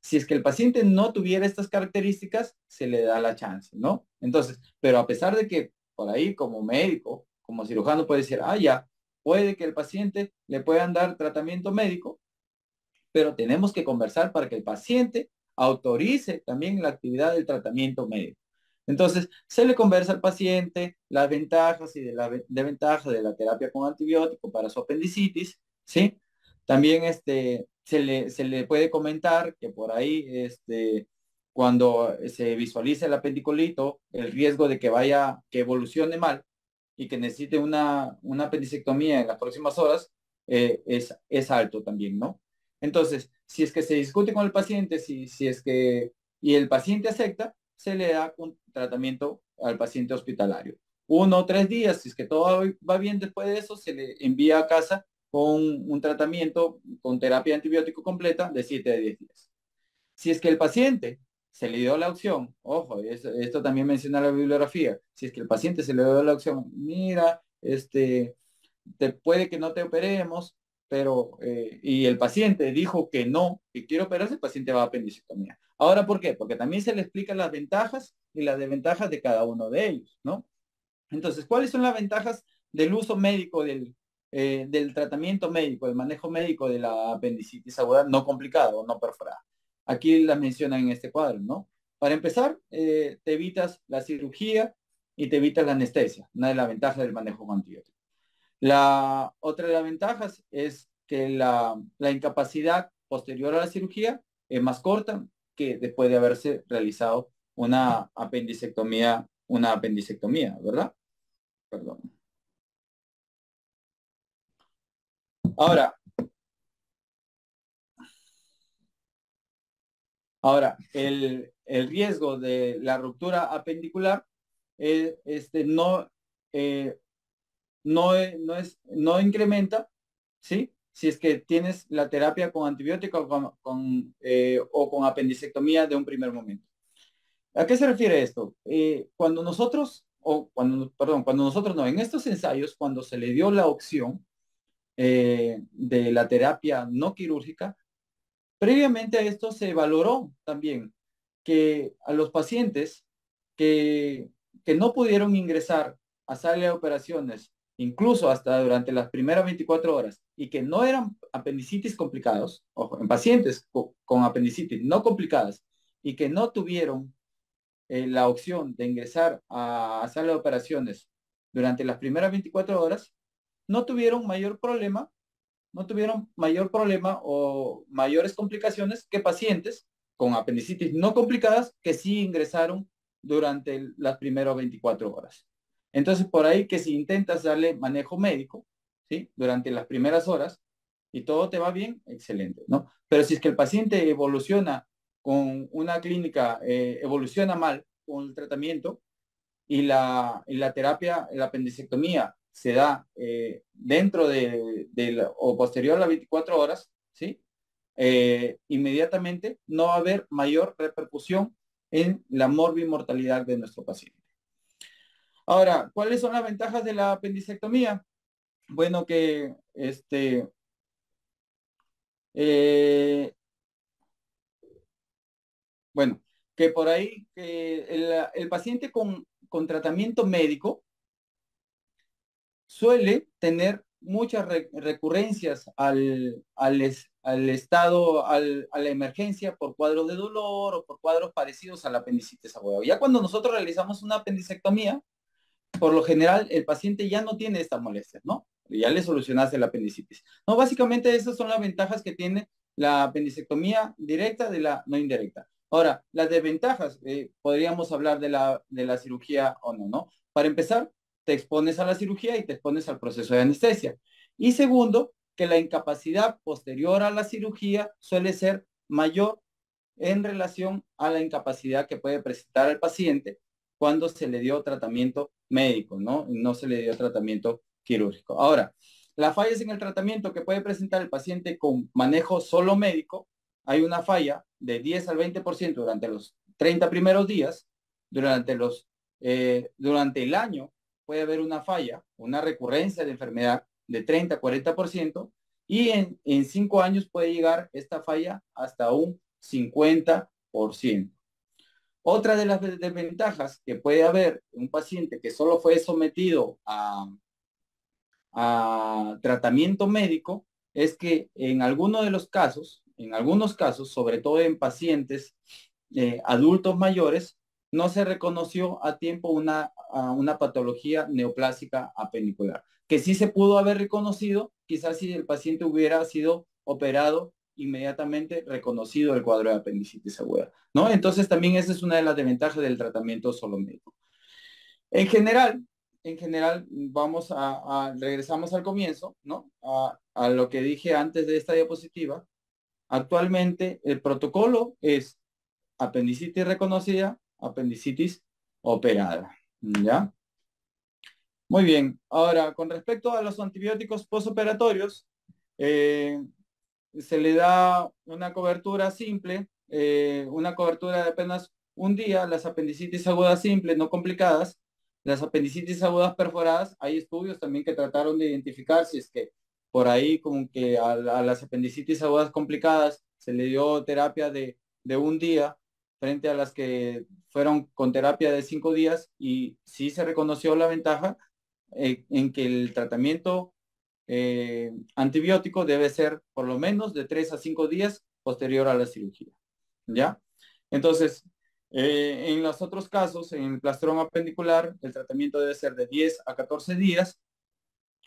Si es que el paciente no tuviera estas características, se le da la chance, ¿no? Entonces, pero a pesar de que por ahí como médico, como cirujano puede decir, ya, puede que el paciente le puedan dar tratamiento médico, pero tenemos que conversar para que el paciente autorice también la actividad del tratamiento médico. Entonces, se le conversa al paciente las ventajas y desventajas de la terapia con antibiótico para su apendicitis, ¿sí? También se le puede comentar que por ahí, cuando se visualiza el apendicolito, el riesgo de que evolucione mal y que necesite una apendicectomía en las próximas horas, es alto también, ¿no? Entonces, si es que se discute con el paciente, si es que, y el paciente acepta, se le da un tratamiento al paciente hospitalario. 1 o 3 días, si es que todo va bien después de eso, se le envía a casa con un tratamiento con terapia antibiótico completa de 7 a 10 días. Si es que el paciente se le dio la opción, ojo, esto también menciona la bibliografía, si es que el paciente se le dio la opción, mira, te puede que no te operemos, pero, y el paciente dijo que no, que quiere operarse, el paciente va a apendicectomía. Ahora, ¿por qué? Porque también se le explica las ventajas y las desventajas de cada uno de ellos, ¿no? Entonces, ¿cuáles son las ventajas del uso médico, del tratamiento médico, del manejo médico de la apendicitis aguda no complicada o no perforada? Aquí las mencionan en este cuadro, ¿no? Para empezar, te evitas la cirugía y te evitas la anestesia, una de las ventajas del manejo con antibióticos. La otra de las ventajas es que la incapacidad posterior a la cirugía es más corta que después de haberse realizado una apendicectomía, ¿verdad? Perdón. Ahora, el riesgo de la ruptura apendicular no, eh, no incrementa, ¿sí? Si es que tienes la terapia con antibiótico o con apendicectomía de un primer momento. ¿A qué se refiere esto? Cuando nosotros, perdón, cuando nosotros no, en estos ensayos, cuando se le dio la opción de la terapia no quirúrgica, previamente a esto se valoró también que a los pacientes que, que no pudieron ingresar a sala de operaciones, incluso hasta durante las primeras 24 horas, y que no eran apendicitis complicados, ojo, en pacientes con apendicitis no complicadas, y que no tuvieron la opción de ingresar a sala de operaciones durante las primeras 24 horas, no tuvieron mayor problema no tuvieron mayor problema o mayores complicaciones que pacientes con apendicitis no complicadas que sí ingresaron durante las primeras 24 horas. Entonces, por ahí que si intentas darle manejo médico, ¿sí? Durante las primeras horas y todo te va bien, excelente, ¿no? Pero si es que el paciente evoluciona con una clínica, evoluciona mal con el tratamiento, y la terapia, la apendicectomía, se da dentro o posterior a las 24 horas, ¿sí? Inmediatamente no va a haber mayor repercusión en la morbimortalidad de nuestro paciente. Ahora, ¿cuáles son las ventajas de la apendicectomía? Bueno, eh, bueno, que por ahí que el paciente con tratamiento médico suele tener muchas recurrencias al estado, a la emergencia por cuadros de dolor o por cuadros parecidos a la apendicitis aguda. Ya cuando nosotros realizamos una apendicectomía, por lo general el paciente ya no tiene estas molestias, ¿no? Ya le solucionaste la apendicitis. No, básicamente esas son las ventajas que tiene la apendicectomía directa de la no indirecta. Ahora, las desventajas, podríamos hablar de la cirugía o no, ¿no? Para empezar, te expones a la cirugía y te expones al proceso de anestesia. Y segundo, que la incapacidad posterior a la cirugía suele ser mayor en relación a la incapacidad que puede presentar el paciente cuando se le dio tratamiento médico, ¿no? No se le dio tratamiento quirúrgico. Ahora, las fallas en el tratamiento que puede presentar el paciente con manejo solo médico, hay una falla de 10 al 20% durante los 30 primeros días, durante el año puede haber una falla, una recurrencia de enfermedad de 30 a 40%, y en 5 años puede llegar esta falla hasta un 50%. Otra de las desventajas que puede haber en un paciente que solo fue sometido a tratamiento médico es que en algunos de los casos, en algunos casos, sobre todo en pacientes adultos mayores, no se reconoció a tiempo una patología neoplásica apenicular, que sí se pudo haber reconocido, quizás si el paciente hubiera sido operado inmediatamente reconocido el cuadro de apendicitis aguda, ¿no? Entonces también esa es una de las desventajas del tratamiento solo médico. En general, vamos regresamos al comienzo, ¿no? A lo que dije antes de esta diapositiva. Actualmente el protocolo es apendicitis reconocida, apendicitis operada, ¿ya? Muy bien. Ahora, con respecto a los antibióticos postoperatorios, eh, se le da una cobertura simple, una cobertura de apenas un día, las apendicitis agudas simples, no complicadas. Las apendicitis agudas perforadas, hay estudios también que trataron de identificar si es que por ahí como que a las apendicitis agudas complicadas se le dio terapia de un día frente a las que fueron con terapia de 5 días, y sí se reconoció la ventaja en que el tratamiento antibiótico debe ser por lo menos de 3 a 5 días posterior a la cirugía. ¿Ya? Entonces, en los otros casos, en el plastrón apendicular, el tratamiento debe ser de 10 a 14 días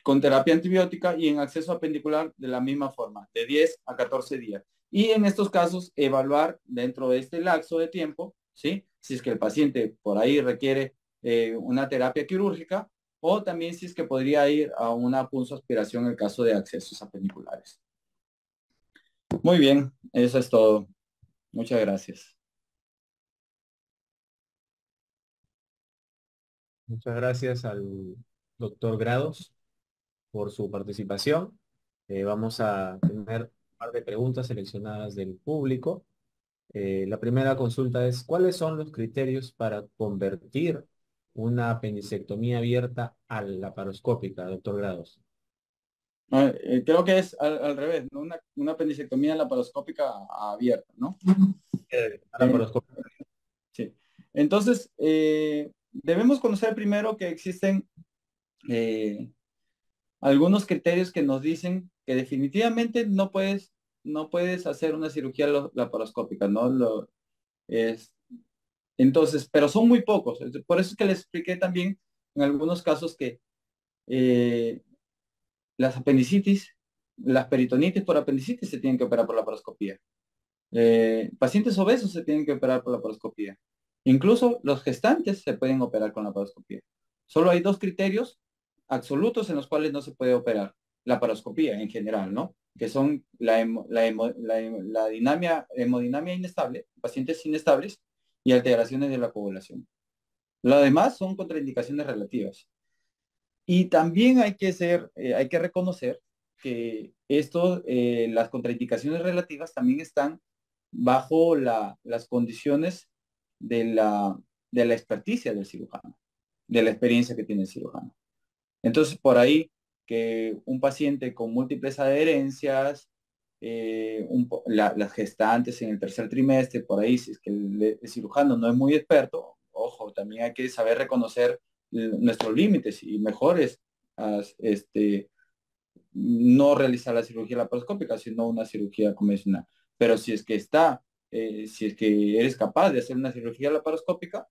con terapia antibiótica, y en acceso apendicular de la misma forma, de 10 a 14 días. Y en estos casos, evaluar dentro de este lapso de tiempo, ¿sí? Si es que el paciente por ahí requiere una terapia quirúrgica, o también si es que podría ir a una punzoaspiración en el caso de accesos apendiculares. Muy bien, eso es todo. Muchas gracias. Muchas gracias al doctor Grados por su participación. Vamos a tener un par de preguntas seleccionadas del público. La primera consulta es, ¿cuáles son los criterios para convertir una apendicectomía abierta a laparoscópica, doctor Grados? Creo que es al revés, ¿no? Una apendicectomía laparoscópica abierta, ¿no? A Eh, laparoscópica. sí. Entonces, debemos conocer primero que existen eh, algunos criterios que nos dicen que definitivamente no puedes hacer una cirugía laparoscópica, ¿no? Es, entonces, pero son muy pocos. Por eso es que les expliqué también en algunos casos que eh, las apendicitis, las peritonitis por apendicitis se tienen que operar por laparoscopía. Pacientes obesos se tienen que operar por laparoscopía. Incluso los gestantes se pueden operar con laparoscopía. Solo hay dos criterios absolutos en los cuales no se puede operar laparoscopía en general, ¿no? Que son la hemodinamia inestable, pacientes inestables, y alteraciones de la coagulación. Lo demás son contraindicaciones relativas. Y también hay que reconocer que las contraindicaciones relativas también están bajo las condiciones de la experticia del cirujano, de la experiencia que tiene el cirujano. Entonces, por ahí que un paciente con múltiples adherencias, las gestantes en el tercer trimestre, por ahí, si es que el cirujano no es muy experto, ojo, también hay que saber reconocer nuestros límites, y mejores no realizar la cirugía laparoscópica, sino una cirugía convencional. Pero si es que eres capaz de hacer una cirugía laparoscópica,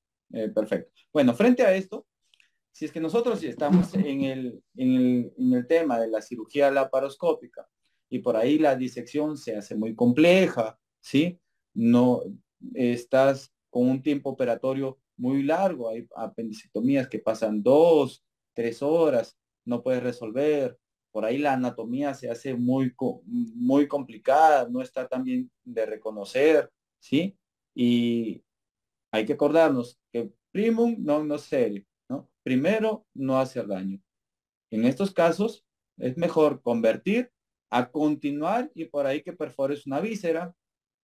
perfecto. Bueno, frente a esto, si es que nosotros estamos en el tema de la cirugía laparoscópica, y por ahí la disección se hace muy compleja, ¿sí? No estás con un tiempo operatorio muy largo, hay apendicectomías que pasan 2, 3 horas, no puedes resolver, por ahí la anatomía se hace muy complicada, no está tan bien de reconocer, ¿sí? Y hay que acordarnos que primum non nocere, ¿no? Primero, no hacer daño. En estos casos, es mejor convertir a continuar, y por ahí que perfores una víscera,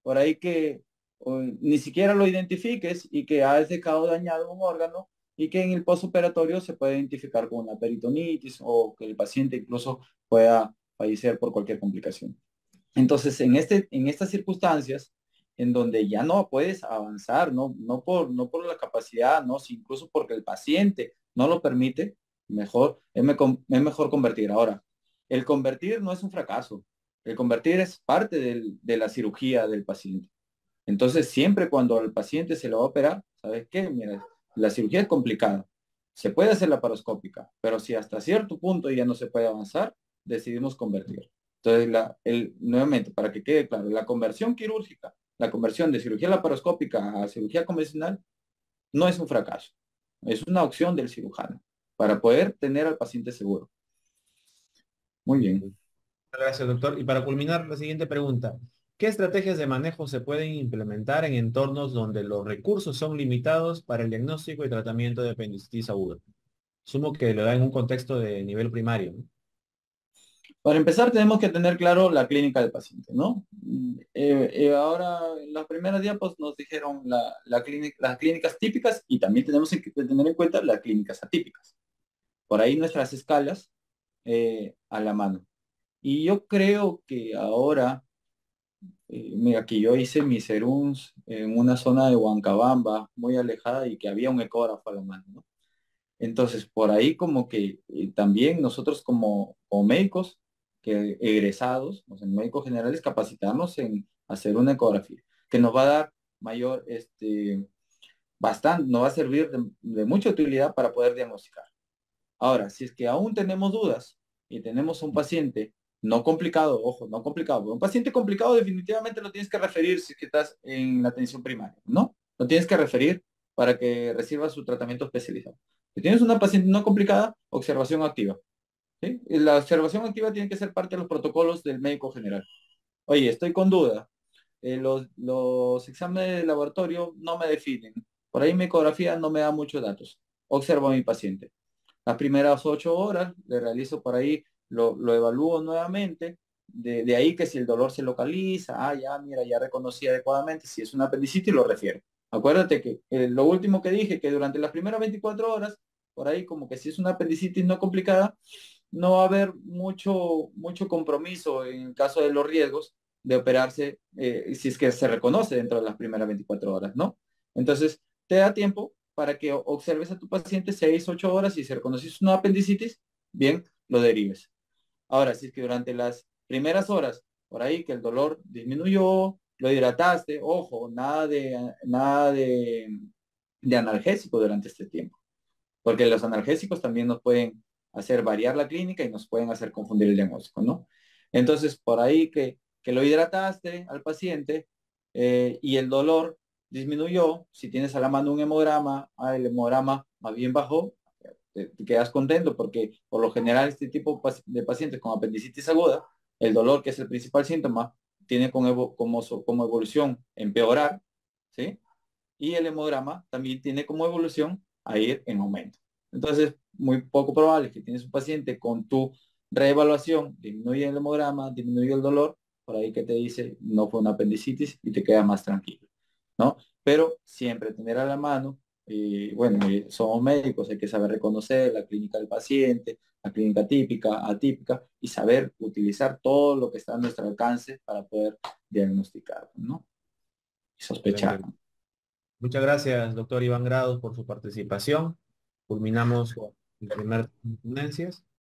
por ahí que ni siquiera lo identifiques y que has dejado dañado un órgano, y que en el postoperatorio se puede identificar con una peritonitis, o que el paciente incluso pueda fallecer por cualquier complicación. Entonces, en estas circunstancias, en donde ya no puedes avanzar, no por la capacidad, no, si incluso porque el paciente no lo permite, es mejor convertir. Ahora, el convertir no es un fracaso. El convertir es parte de la cirugía del paciente. Entonces, siempre cuando al paciente se lo va a operar, ¿sabes qué? Mira, la cirugía es complicada. Se puede hacer laparoscópica, pero si hasta cierto punto ya no se puede avanzar, decidimos convertir. Entonces, nuevamente, para que quede claro, la conversión quirúrgica, la conversión de cirugía laparoscópica a cirugía convencional, no es un fracaso. Es una opción del cirujano para poder tener al paciente seguro. Muy bien. Gracias, doctor. Y para culminar, la siguiente pregunta. ¿Qué estrategias de manejo se pueden implementar en entornos donde los recursos son limitados para el diagnóstico y tratamiento de apendicitis aguda? Sumo que lo da en un contexto de nivel primario, ¿no? Para empezar, tenemos que tener claro la clínica del paciente, ¿no? Ahora, en las primeras diapos nos dijeron las clínicas típicas y también tenemos que tener en cuenta las clínicas atípicas. Por ahí nuestras escalas a la mano. Y yo creo que ahora, mira, que yo hice mis serums en una zona de Huancabamba, muy alejada, y que había un ecógrafo a la mano, ¿no? Entonces, por ahí como que también nosotros como médicos que egresados, o sea, médicos generales, capacitarnos en hacer una ecografía, que nos va a dar mayor, bastante, nos va a servir de mucha utilidad para poder diagnosticar. Ahora, si es que aún tenemos dudas y tenemos un paciente no complicado, ojo, no complicado, pero un paciente complicado definitivamente lo tienes que referir si es que estás en la atención primaria, ¿no? Lo tienes que referir para que reciba su tratamiento especializado. Si tienes una paciente no complicada, observación activa, ¿sí? Y la observación activa tiene que ser parte de los protocolos del médico general. Oye, estoy con duda. Los exámenes de laboratorio no me definen. Por ahí mi ecografía no me da muchos datos. Observo a mi paciente. Las primeras 8 horas le realizo por ahí, lo evalúo nuevamente. De ahí que si el dolor se localiza, ya, mira, ya reconocí adecuadamente, si es una apendicitis, lo refiero. Acuérdate que lo último que dije, que durante las primeras 24 horas, por ahí como que si es una apendicitis no complicada, no va a haber mucho compromiso en el caso de los riesgos de operarse, si es que se reconoce dentro de las primeras 24 horas, ¿no? Entonces, te da tiempo para que observes a tu paciente 6, 8 horas y si reconoces una apendicitis, bien, lo derives. Ahora, si es que durante las primeras horas, por ahí que el dolor disminuyó, lo hidrataste, ojo, nada de analgésico durante este tiempo, porque los analgésicos también nos pueden hacer variar la clínica y nos pueden hacer confundir el diagnóstico, ¿no? Entonces, por ahí que lo hidrataste al paciente y el dolor disminuyó, si tienes a la mano un hemograma, el hemograma más bien bajó, te quedas contento porque por lo general este tipo de pacientes con apendicitis aguda, el dolor, que es el principal síntoma, tiene como evolución empeorar, ¿sí? Y el hemograma también tiene como evolución a ir en aumento. Entonces, muy poco probable que tienes un paciente con tu reevaluación, disminuye el hemograma, disminuye el dolor, por ahí que te dice no fue una apendicitis y te queda más tranquilo, ¿no? Pero siempre tener a la mano, y bueno, somos médicos, hay que saber reconocer la clínica del paciente, la clínica típica, atípica, y saber utilizar todo lo que está a nuestro alcance para poder diagnosticar, ¿no? Y sospechar. Excelente. Muchas gracias, doctor Iván Grados, por su participación. Culminamos con el primer ponencias.